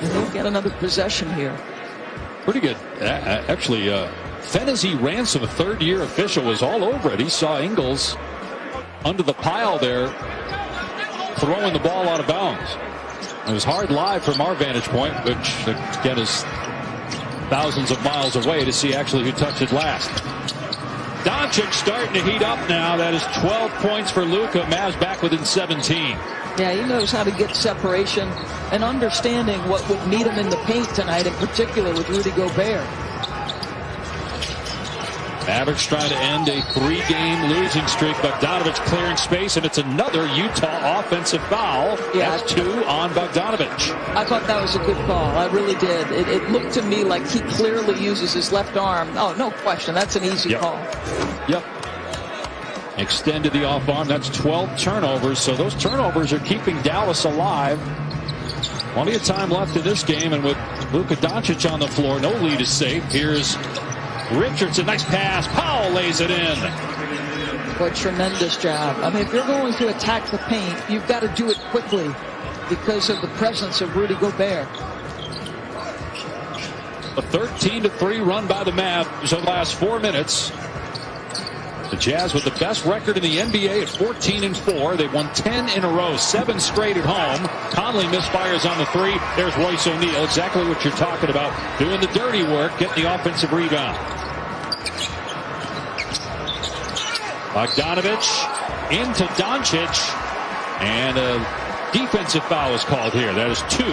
And they'll get another possession here. Pretty good. Actually, Fennessy Ransom, a 3rd-year official, was all over it. He saw Ingles under the pile there, throwing the ball out of bounds. It was hard live from our vantage point, which, again, is thousands of miles away to see actually who touched it last. Doncic starting to heat up now. That is 12 points for Luka. Mavs back within 17. Yeah, he knows how to get separation and understanding what would meet him in the paint tonight, in particular with Rudy Gobert. Mavericks trying to end a 3-game losing streak. Bogdanovich clearing space, and it's another Utah offensive foul. Yeah. That's 2 on Bogdanovich. I thought that was a good call. I really did. It looked to me like he clearly uses his left arm. Oh, no question. That's an easy call. Yep. Extended the off arm. That's 12 turnovers. So those turnovers are keeping Dallas alive. Plenty of time left in this game, and with Luka Doncic on the floor, no lead is safe. Here's Richardson, nice pass. Powell lays it in. What a tremendous job. I mean, if you're going to attack the paint, you've got to do it quickly because of the presence of Rudy Gobert. A 13-3 run by the Mavs over the last 4 minutes. The Jazz with the best record in the NBA at 14-4. They've won 10 in a row, 7 straight at home. Conley misfires on the 3. There's Royce O'Neal, exactly what you're talking about. Doing the dirty work, getting the offensive rebound. Bogdanovich into Doncic, and a defensive foul is called here. That is 2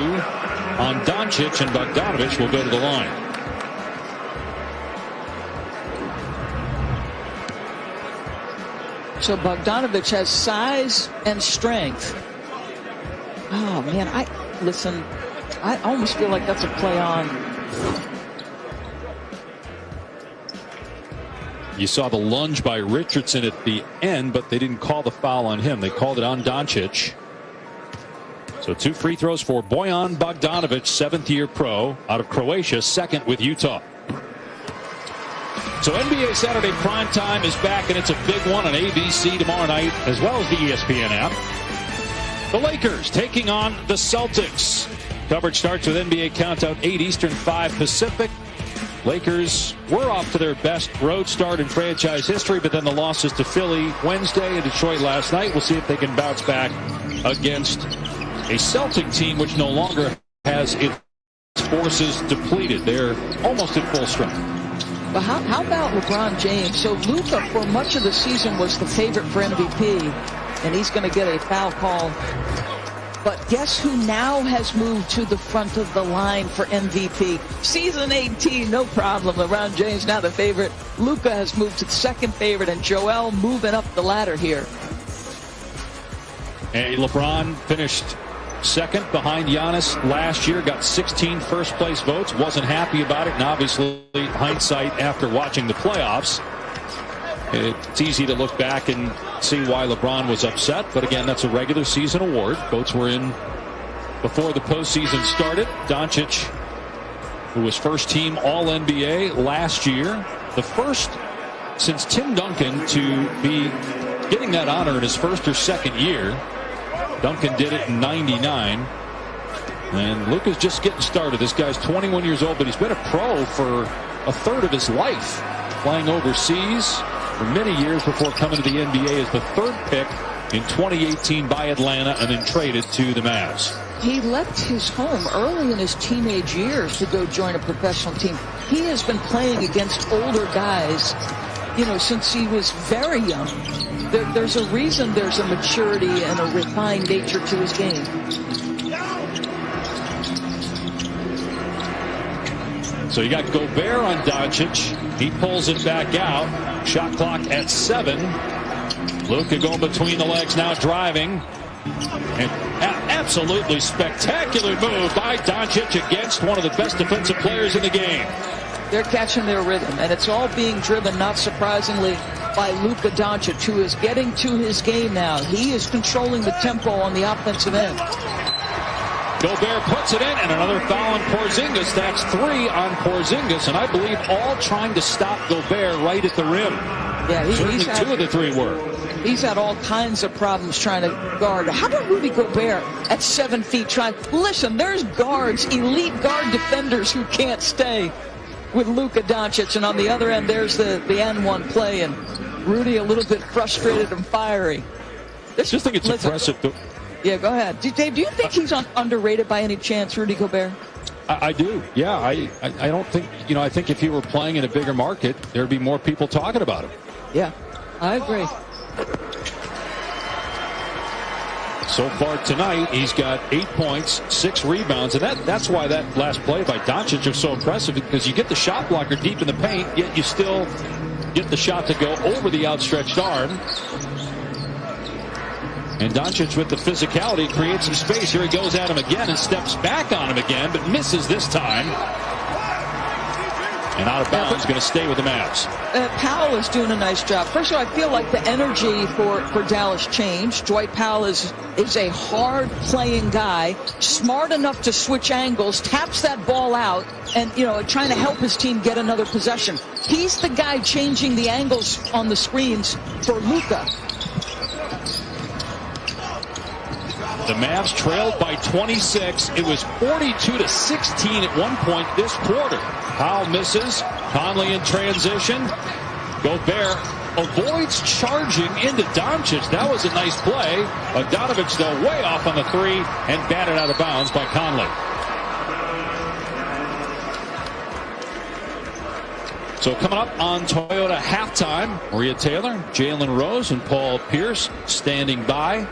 on Doncic, and Bogdanovich will go to the line. So Bogdanovich has size and strength. Oh, man, I almost feel like that's a play on. You saw the lunge by Richardson at the end, but they didn't call the foul on him. They called it on Doncic. So 2 free throws for Bojan Bogdanovic, 7th-year pro out of Croatia, 2nd with Utah. So NBA Saturday Primetime is back, and it's a big one on ABC tomorrow night, as well as the ESPN app. The Lakers taking on the Celtics. Coverage starts with NBA Countdown, 8 Eastern, 5 Pacific. Lakers were off to their best road start in franchise history, but then the losses to Philly Wednesday and Detroit last night. We'll see if they can bounce back against a Celtic team which no longer has its forces depleted. They're almost at full strength. But how about LeBron James? So Luka, for much of the season, was the favorite for MVP, and he's going to get a foul call. But guess who now has moved to the front of the line for MVP? Season 18, no problem. LeBron James now the favorite. Luka has moved to the 2nd favorite, and Joel moving up the ladder here. And LeBron finished 2nd behind Giannis last year, got 16 first-place votes, wasn't happy about it, and obviously hindsight after watching the playoffs, it's easy to look back and see why LeBron was upset, but again, that's a regular season award. Votes were in before the postseason started. Doncic, who was first-team All-NBA last year, the first since Tim Duncan to be getting that honor in his 1st or 2nd year. Duncan did it in '99. And Luka's just getting started. This guy's 21 years old, but he's been a pro for a third of his life, playing overseas for many years before coming to the NBA as the third pick in 2018 by Atlanta and then traded to the Mavs. He left his home early in his teenage years to go join a professional team. He has been playing against older guys, since he was very young. There's a reason there's a maturity and a refined nature to his game. So you got Gobert on Doncic. He pulls it back out. Shot clock at 7. Luka going between the legs now, driving. And absolutely spectacular move by Doncic against one of the best defensive players in the game. They're catching their rhythm, and it's all being driven, not surprisingly, by Luka Doncic, who is getting to his game now. He is controlling the tempo on the offensive end. Gobert puts it in, and another foul on Porzingis. That's 3 on Porzingis, and I believe all trying to stop Gobert right at the rim. Yeah, certainly 2 of the 3 were. He's had all kinds of problems trying to guard. How about Rudy Gobert at 7 feet trying? Listen, there's guards, elite guard defenders who can't stay with Luka Doncic, and on the other end, there's the N1 play, and Rudy a little bit frustrated and fiery. I just think it's impressive. Yeah, go ahead. Dave, do you think he's underrated by any chance, Rudy Gobert? I do. Yeah, I don't think, I think if he were playing in a bigger market, there'd be more people talking about him. Yeah, I agree. So far tonight, he's got 8 points, 6 rebounds, and that's why that last play by Doncic was so impressive, because you get the shot blocker deep in the paint, yet you still get the shot to go over the outstretched arm. And Doncic with the physicality creates some space. Here he goes at him again and steps back on him again, but misses this time. And out of bounds, going to stay with the Mavs. Powell is doing a nice job. First of all, I feel like the energy for Dallas changed. Dwight Powell is a hard-playing guy, smart enough to switch angles, taps that ball out, and, trying to help his team get another possession. He's the guy changing the angles on the screens for Luka. The Mavs trailed by 26. It was 42-16 at one point this quarter. Powell misses. Conley in transition. Gobert avoids charging into Doncic. That was a nice play. Bogdanovich, though, way off on the 3 and batted out of bounds by Conley. So coming up on Toyota halftime, Maria Taylor, Jalen Rose, and Paul Pierce standing by.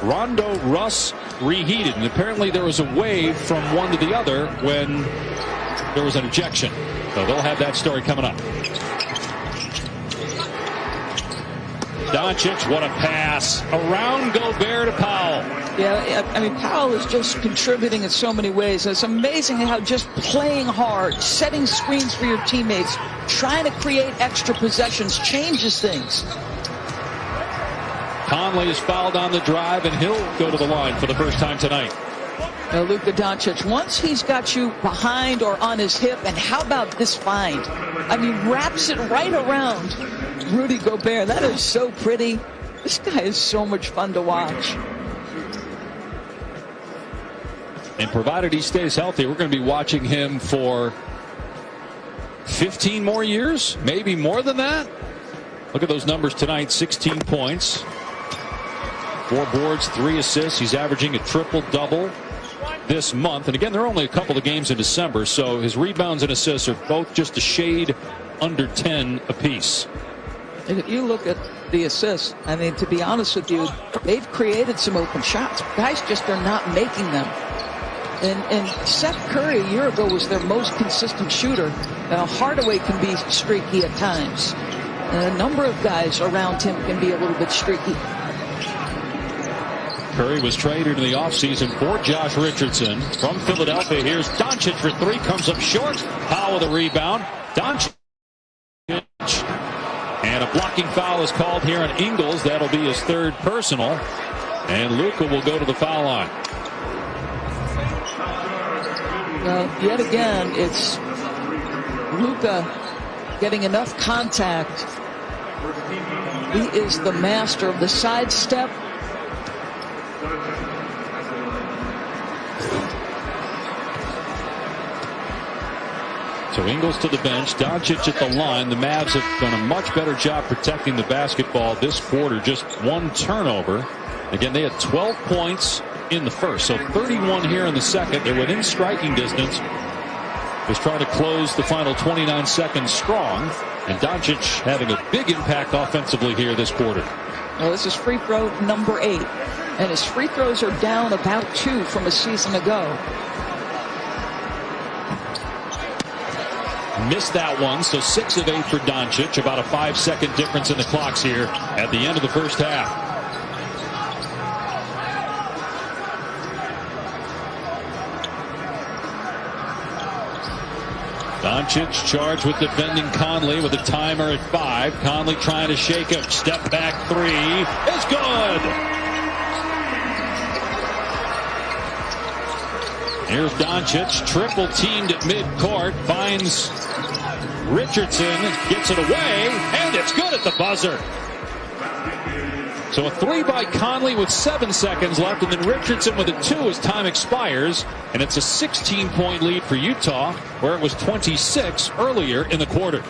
Rondo Russ reheated, and apparently there was a wave from one to the other when there was an ejection. So they'll have that story coming up. Doncic, what a pass. Around Gobert to Powell. Yeah, I mean, Powell is just contributing in so many ways. It's amazing how just playing hard, setting screens for your teammates, trying to create extra possessions changes things. Conley is fouled on the drive, and he'll go to the line for the first time tonight. Luka Doncic, once he's got you behind or on his hip, and how about this find? I mean, wraps it right around Rudy Gobert. That is so pretty. This guy is so much fun to watch. And provided he stays healthy, we're going to be watching him for 15 more years, maybe more than that. Look at those numbers tonight. 16 points. 4 boards, 3 assists. He's averaging a triple-double this month. And again, there are only a couple of games in December, so his rebounds and assists are both just a shade under 10 apiece. And if you look at the assists, I mean, to be honest with you, they've created some open shots. Guys just are not making them. And Seth Curry a year ago was their most consistent shooter. Now, Hardaway can be streaky at times. And a number of guys around him can be a little bit streaky. Curry was traded in the offseason for Josh Richardson from Philadelphia. Here's Doncic for 3, comes up short. Powell with a rebound. Doncic. And a blocking foul is called here on Ingles. That'll be his 3rd personal. And Luka will go to the foul line. Well, yet again, it's Luka getting enough contact. He is the master of the sidestep. So Ingles to the bench, Doncic at the line. The Mavs have done a much better job protecting the basketball this quarter. Just one turnover. Again, they had 12 points in the first, so 31 here in the second. They're within striking distance. Just trying to close the final 29 seconds strong. And Doncic having a big impact offensively here this quarter. Well, this is free throw number 8. And his free throws are down about 2 from a season ago. Missed that one, so 6 of 8 for Doncic. About a 5-second difference in the clocks here at the end of the first half. Doncic charged with defending Conley with a timer at 5. Conley trying to shake him. Step back 3 is good. Here's Doncic, triple teamed at midcourt, finds Richardson, gets it away, and it's good at the buzzer. So a 3 by Conley with 7 seconds left, and then Richardson with a 2 as time expires, and it's a 16-point lead for Utah, where it was 26 earlier in the quarter.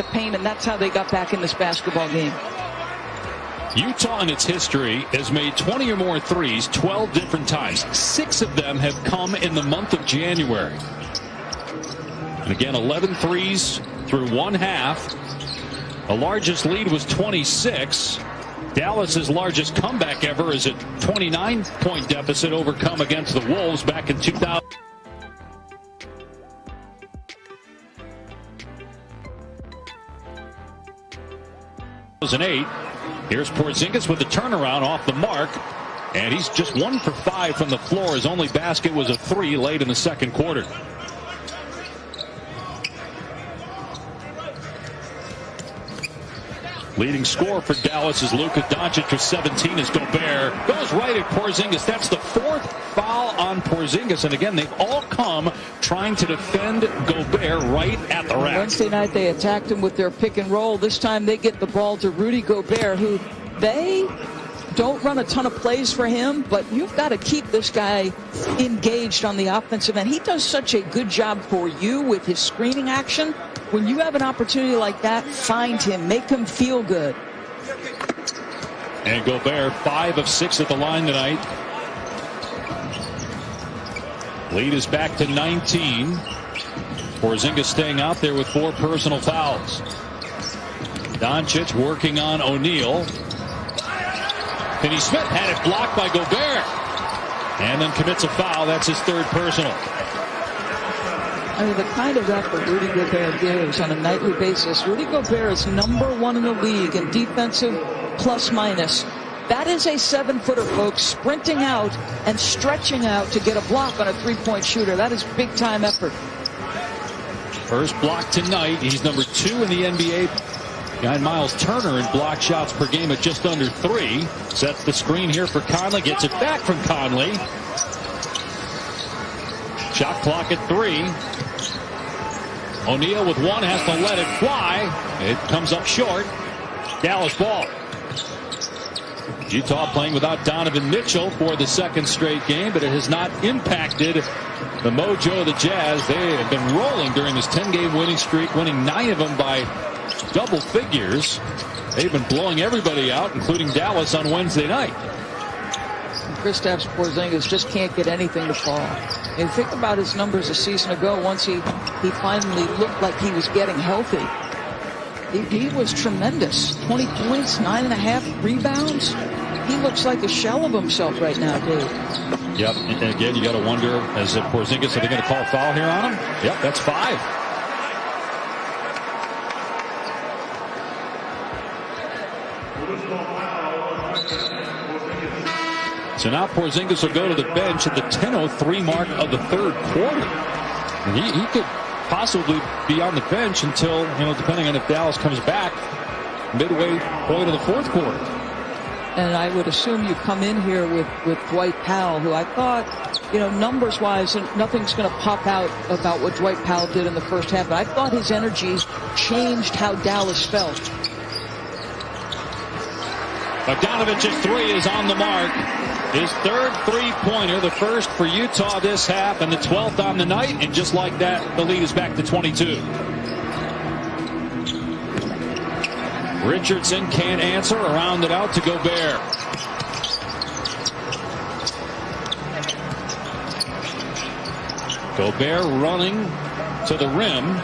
the paint, and that's how they got back in this basketball game. Utah in its history has made 20 or more threes 12 different times. 6 of them have come in the month of January. And again, 11 threes through one half. The largest lead was 26. Dallas's largest comeback ever is a 29-point deficit overcome against the Wolves back in 2008. Here's Porzingis with the turnaround off the mark, and he's just 1 for 5 from the floor. His only basket was a 3 late in the second quarter. Leading scorer for Dallas is Luka Doncic with 17 as Gobert goes right at Porzingis. That's the 4th foul on Porzingis. And again, they've all come trying to defend Gobert right at the rack. Wednesday night they attacked him with their pick and roll. This time they get the ball to Rudy Gobert, who they don't run a ton of plays for him, but you've got to keep this guy engaged on the offensive end. He does such a good job for you with his screening action. When you have an opportunity like that, find him, make him feel good. And Gobert 5 of 6 at the line tonight. Lead is back to 19. Porzingis staying out there with 4 personal fouls. Doncic working on O'Neal. Finney-Smith had it blocked by Gobert. And then commits a foul. That's his 3rd personal. I mean, the kind of effort Rudy Gobert gives on a nightly basis. Rudy Gobert is #1 in the league in defensive plus-minus. That is a 7-footer, folks, sprinting out and stretching out to get a block on a 3-point shooter. That is big-time effort. First block tonight. He's #2 in the NBA. Behind Miles Turner in block shots per game at just under 3. Sets the screen here for Conley. Gets it back from Conley. Shot clock at 3. O'Neal with 1 has to let it fly. It comes up short. Dallas ball. Utah playing without Donovan Mitchell for the 2nd straight game, but it has not impacted the mojo of the Jazz. They have been rolling during this 10-game winning streak, winning 9 of them by double figures. They've been blowing everybody out, including Dallas on Wednesday night. Kristaps Porzingis just can't get anything to fall. And think about his numbers a season ago. Once he finally looked like he was getting healthy, he was tremendous. 20 points, 9.5 rebounds. He looks like a shell of himself right now, Dave. Yep, and again, you got to wonder, as a Porzingis, are they going to call a foul here on him? Yep, that's 5. So now Porzingis will go to the bench at the 10:03 mark of the 3rd quarter. And he could possibly be on the bench until, depending on if Dallas comes back, midway point of the 4th quarter. And I would assume you come in here with Dwight Powell, who I thought, numbers-wise, nothing's going to pop out about what Dwight Powell did in the first half. But I thought his energy changed how Dallas felt. Bogdanovic's 3 is on the mark. His 3rd three-pointer, the 1st for Utah this half, and the 12th on the night. And just like that, the lead is back to 22. Richardson can't answer. Around it out to Gobert. Gobert running to the rim.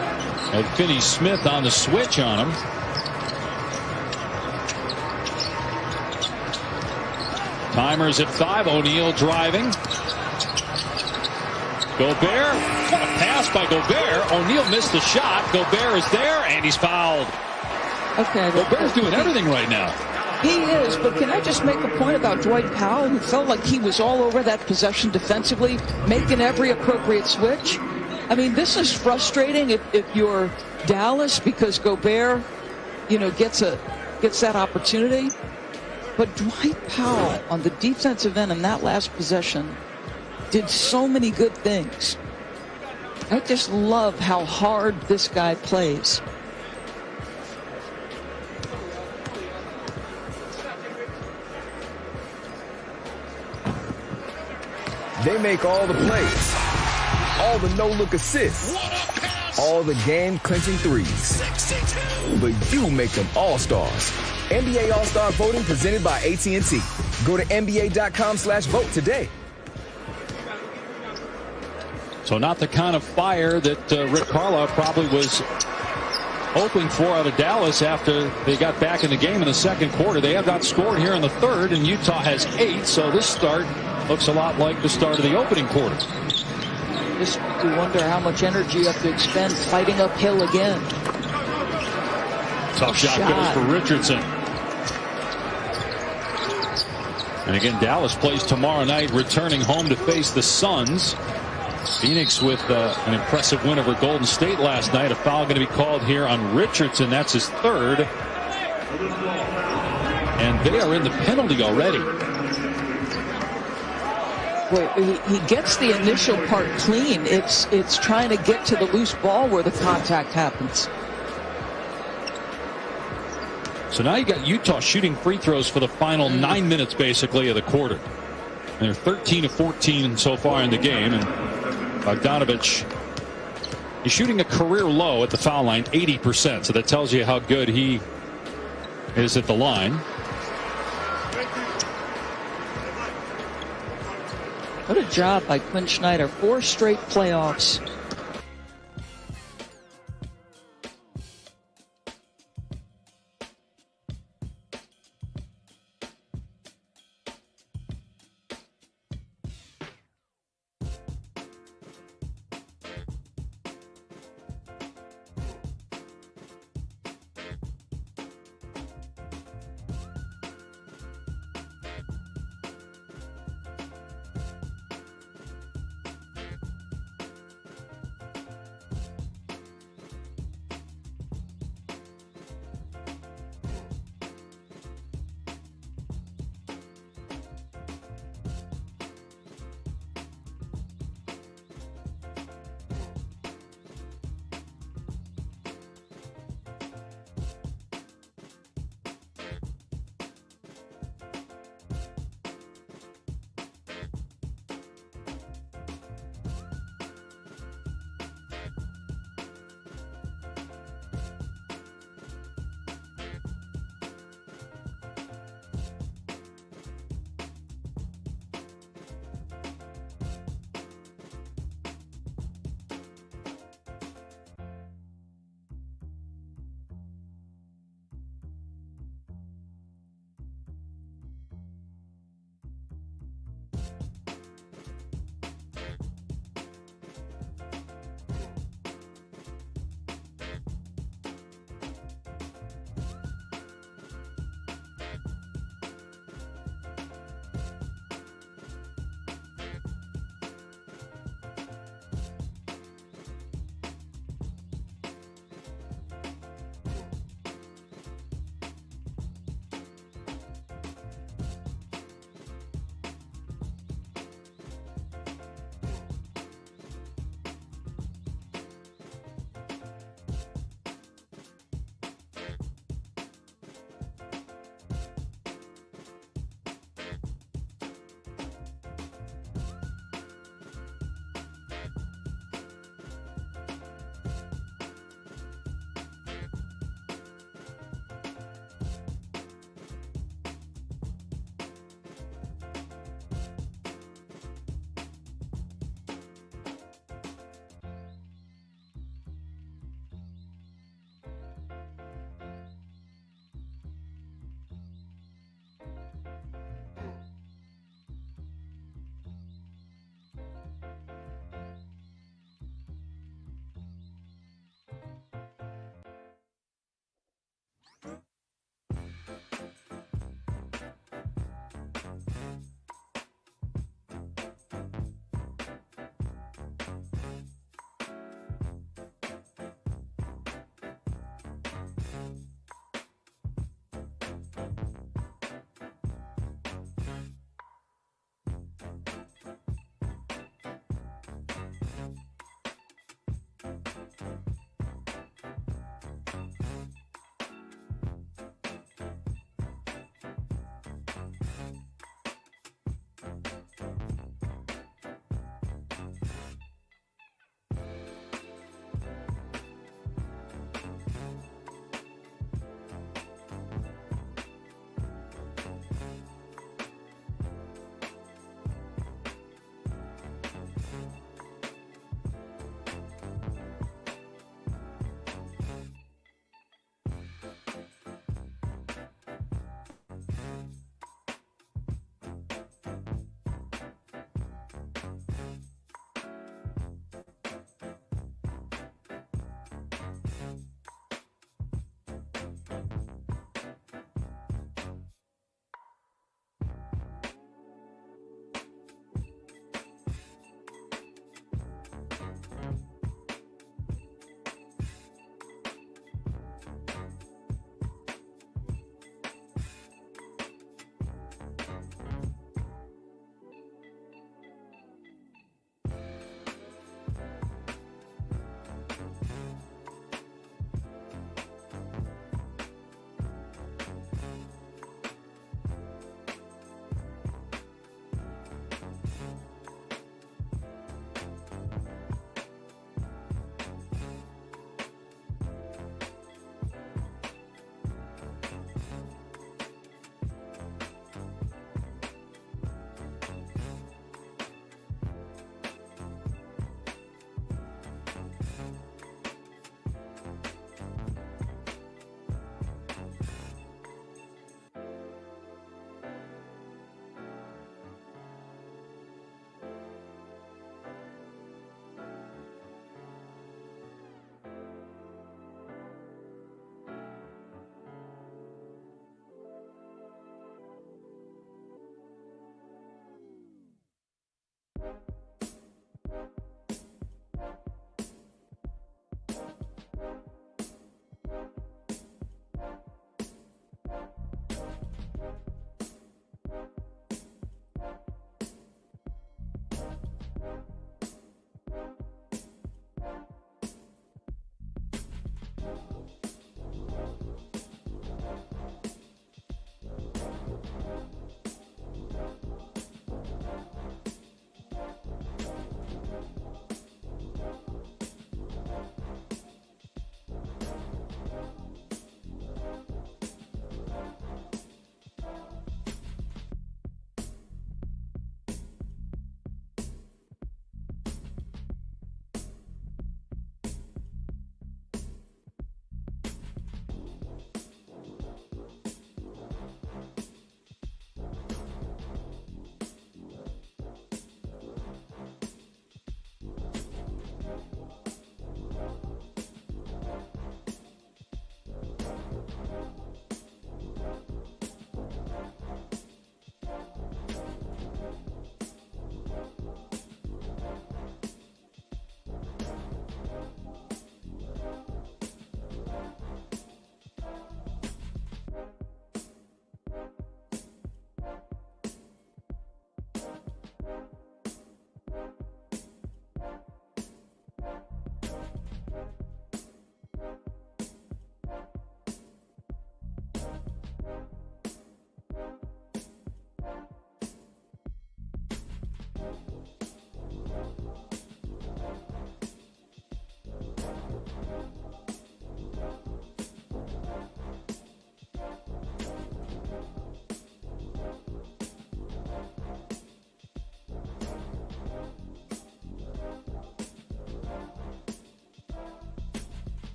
And Finney-Smith on the switch on him. Timers at 5. O'Neal driving. Gobert. What a pass by Gobert. O'Neal missed the shot. Gobert is there, and he's fouled. Okay. Gobert's doing everything right now. He is, but can I just make a point about Dwight Powell, who felt like he was all over that possession defensively, making every appropriate switch? I mean, this is frustrating if you're Dallas, because Gobert, gets that opportunity. But Dwight Powell on the defensive end in that last possession did so many good things. I just love how hard this guy plays. They make all the plays, all the no-look assists. all the game-clinching threes. But you make them all-stars. NBA All-Star Voting presented by AT&T. Go to NBA.com/vote today. So not the kind of fire that Rick Carlisle probably was hoping for out of Dallas after they got back in the game in the second quarter. They have not scored here in the third, and Utah has 8. So this start looks a lot like the start of the opening quarter. Just you wonder how much energy you have to expend fighting uphill again. Tough shot goes for Richardson. And again, Dallas plays tomorrow night, returning home to face the Suns. Phoenix with an impressive win over Golden State last night. A foul going to be called here on Richardson. That's his third. And they are in the penalty already. Well, he gets the initial part clean. It's trying to get to the loose ball where the contact happens. So now you got Utah shooting free throws for the final 9 minutes basically of the quarter. And they're 13 of 14 so far in the game. And Bogdanovich is shooting a career low at the foul line, 80%. So that tells you how good he is at the line. What a job by Quinn Snyder. 4 straight playoffs.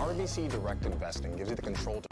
RBC Direct Investing gives you the control to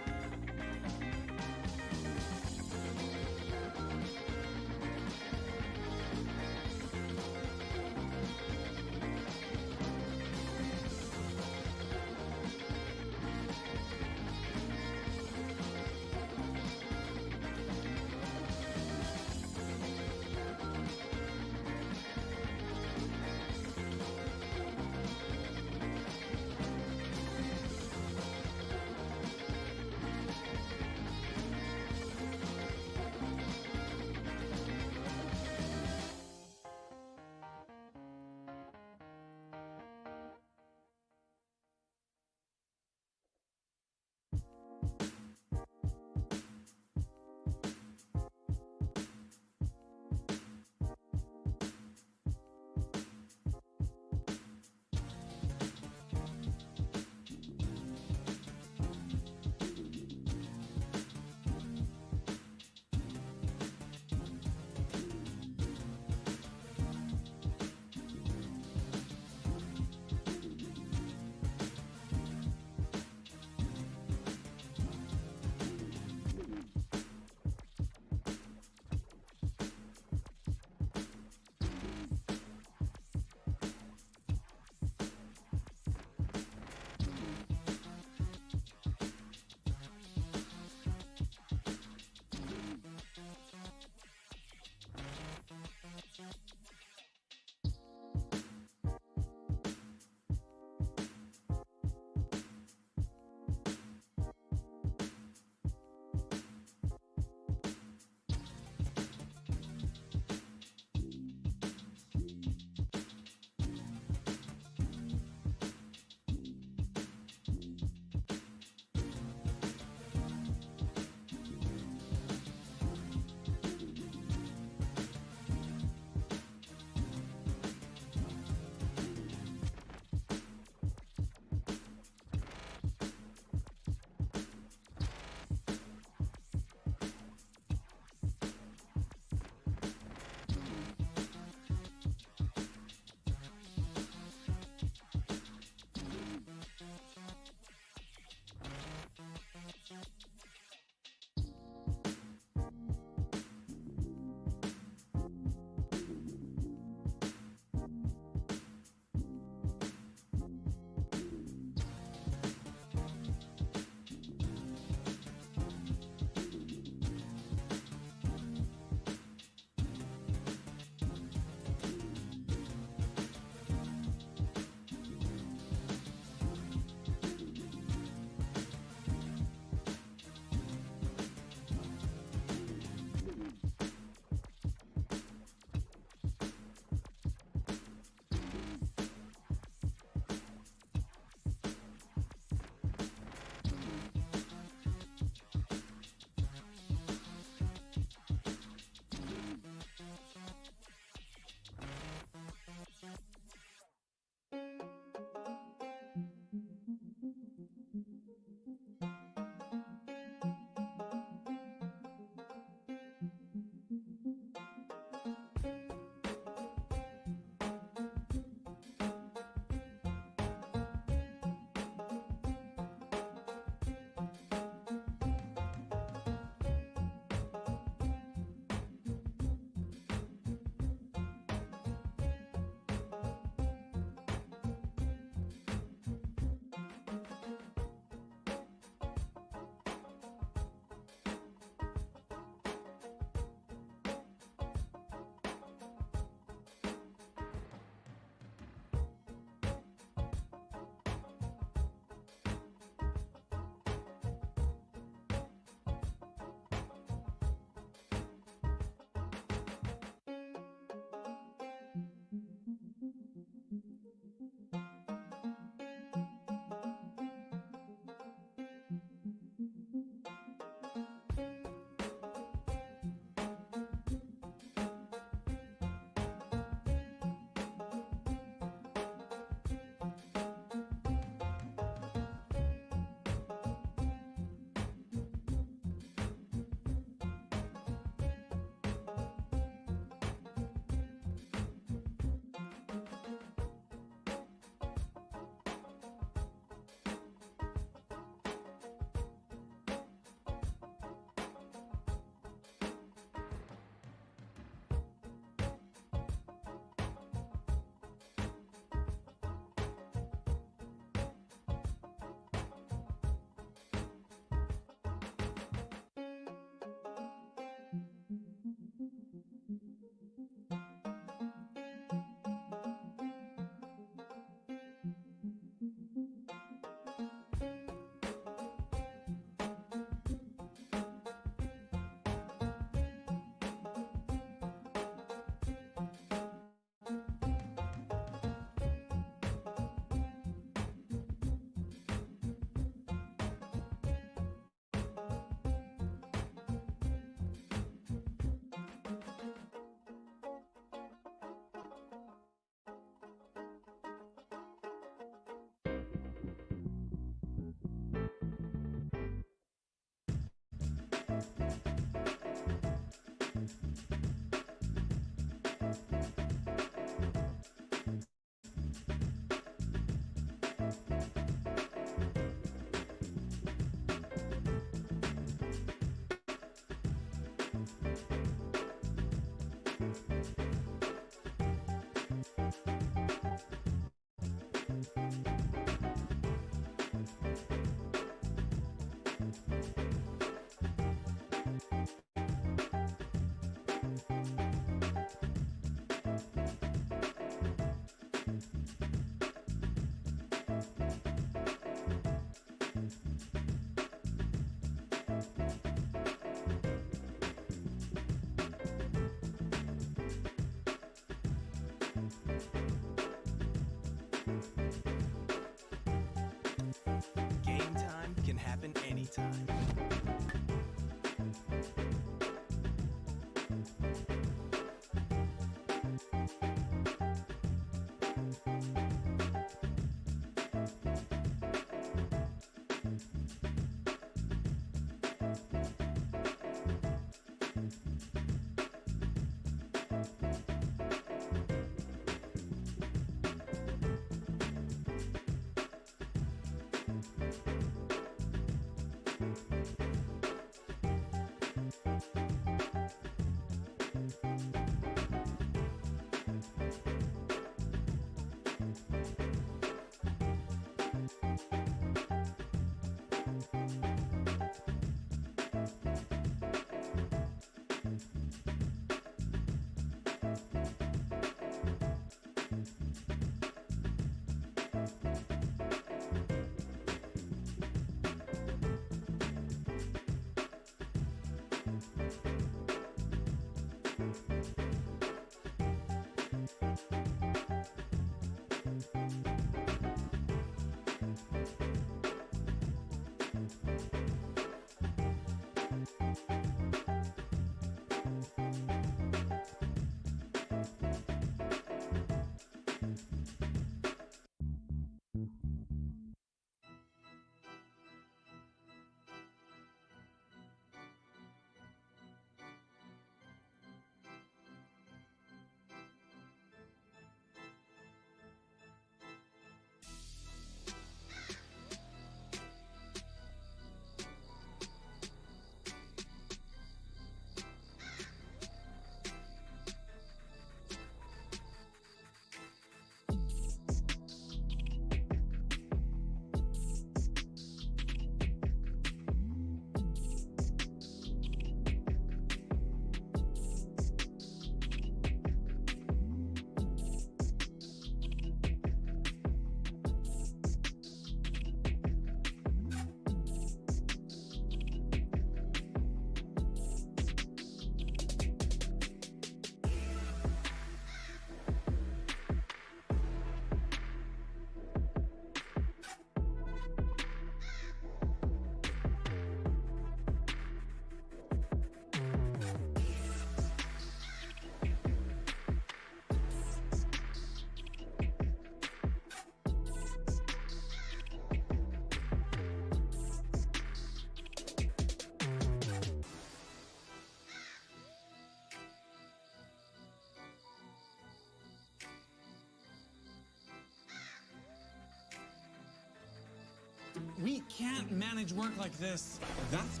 We can't manage work like this. That's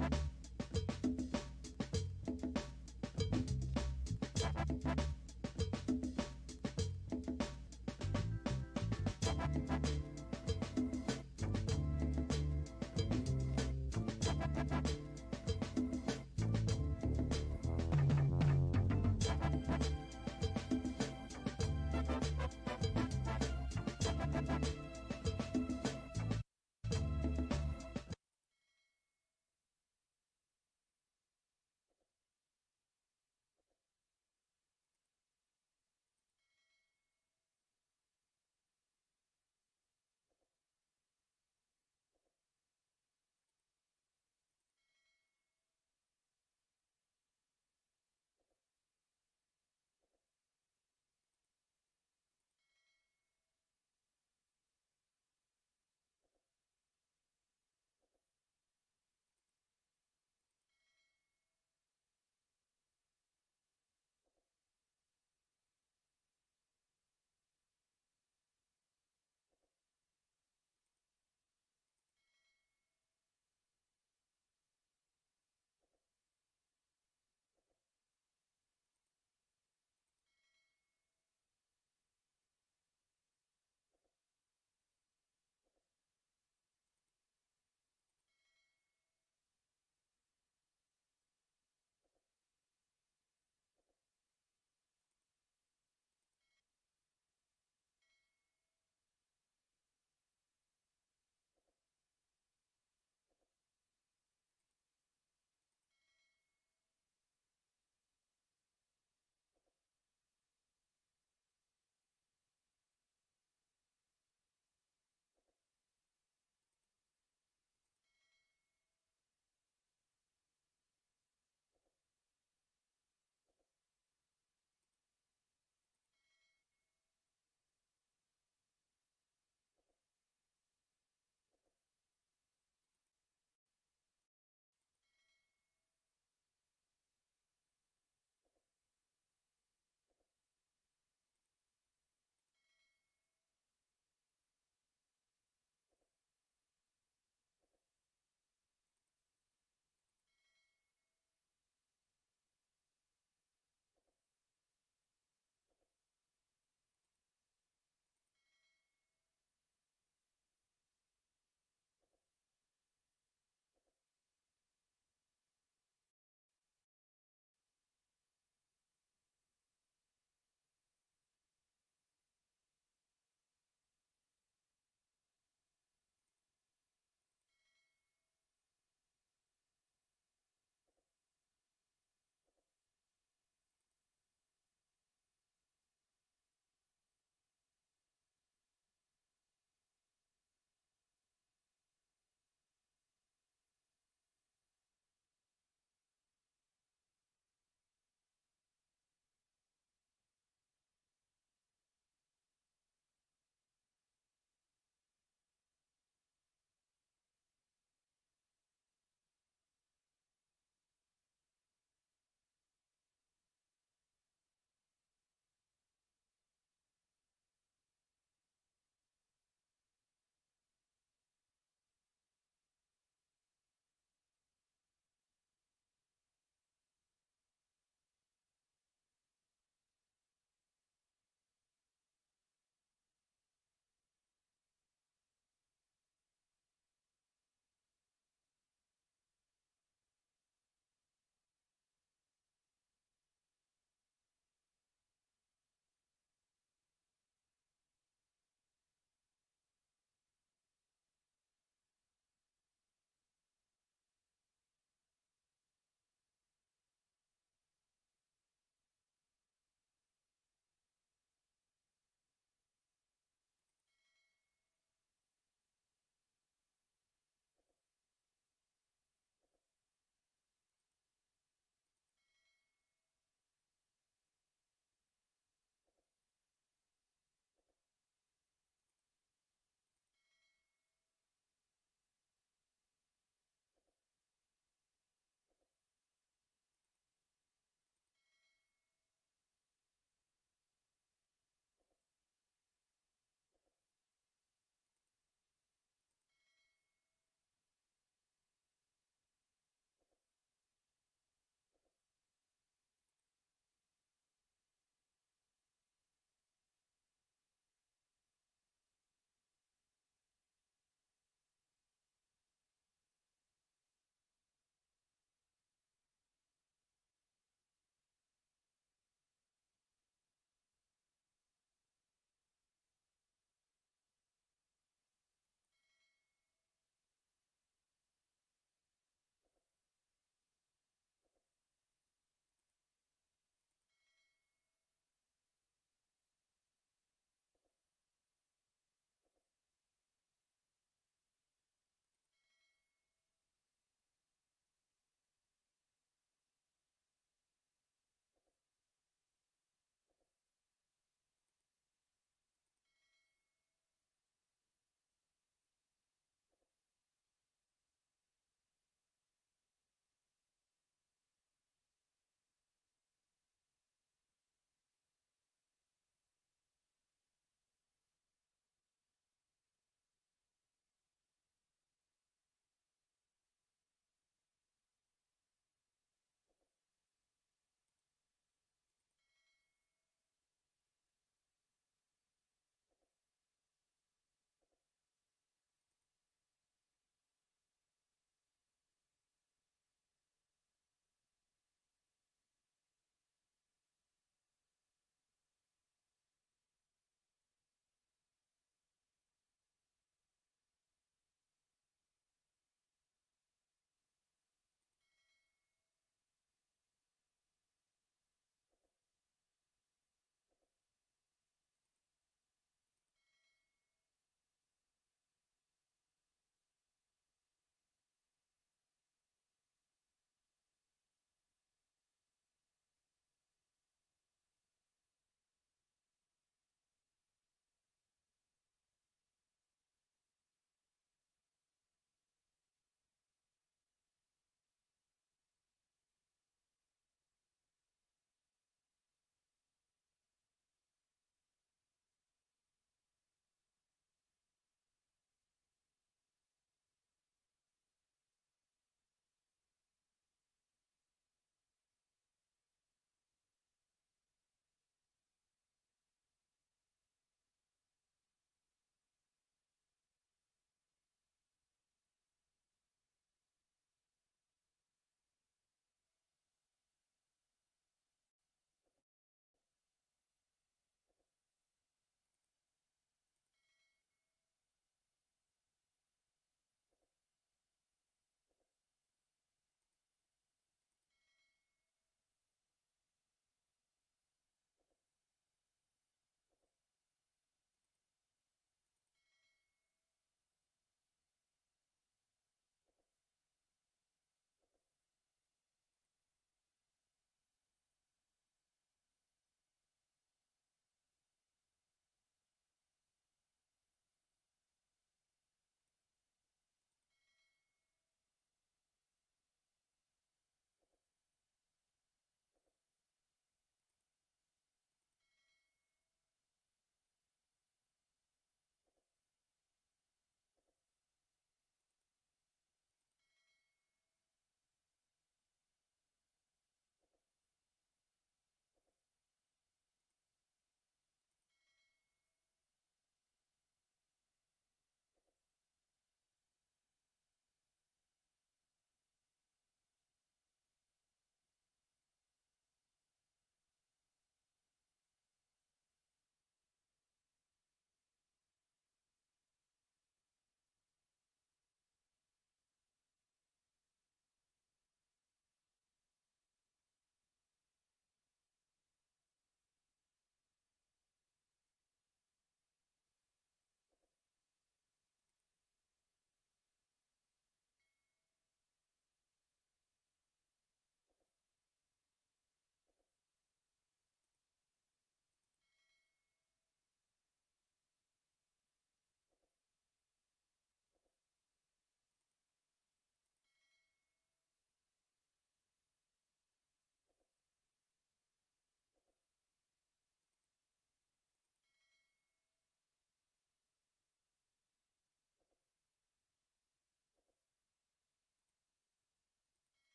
it.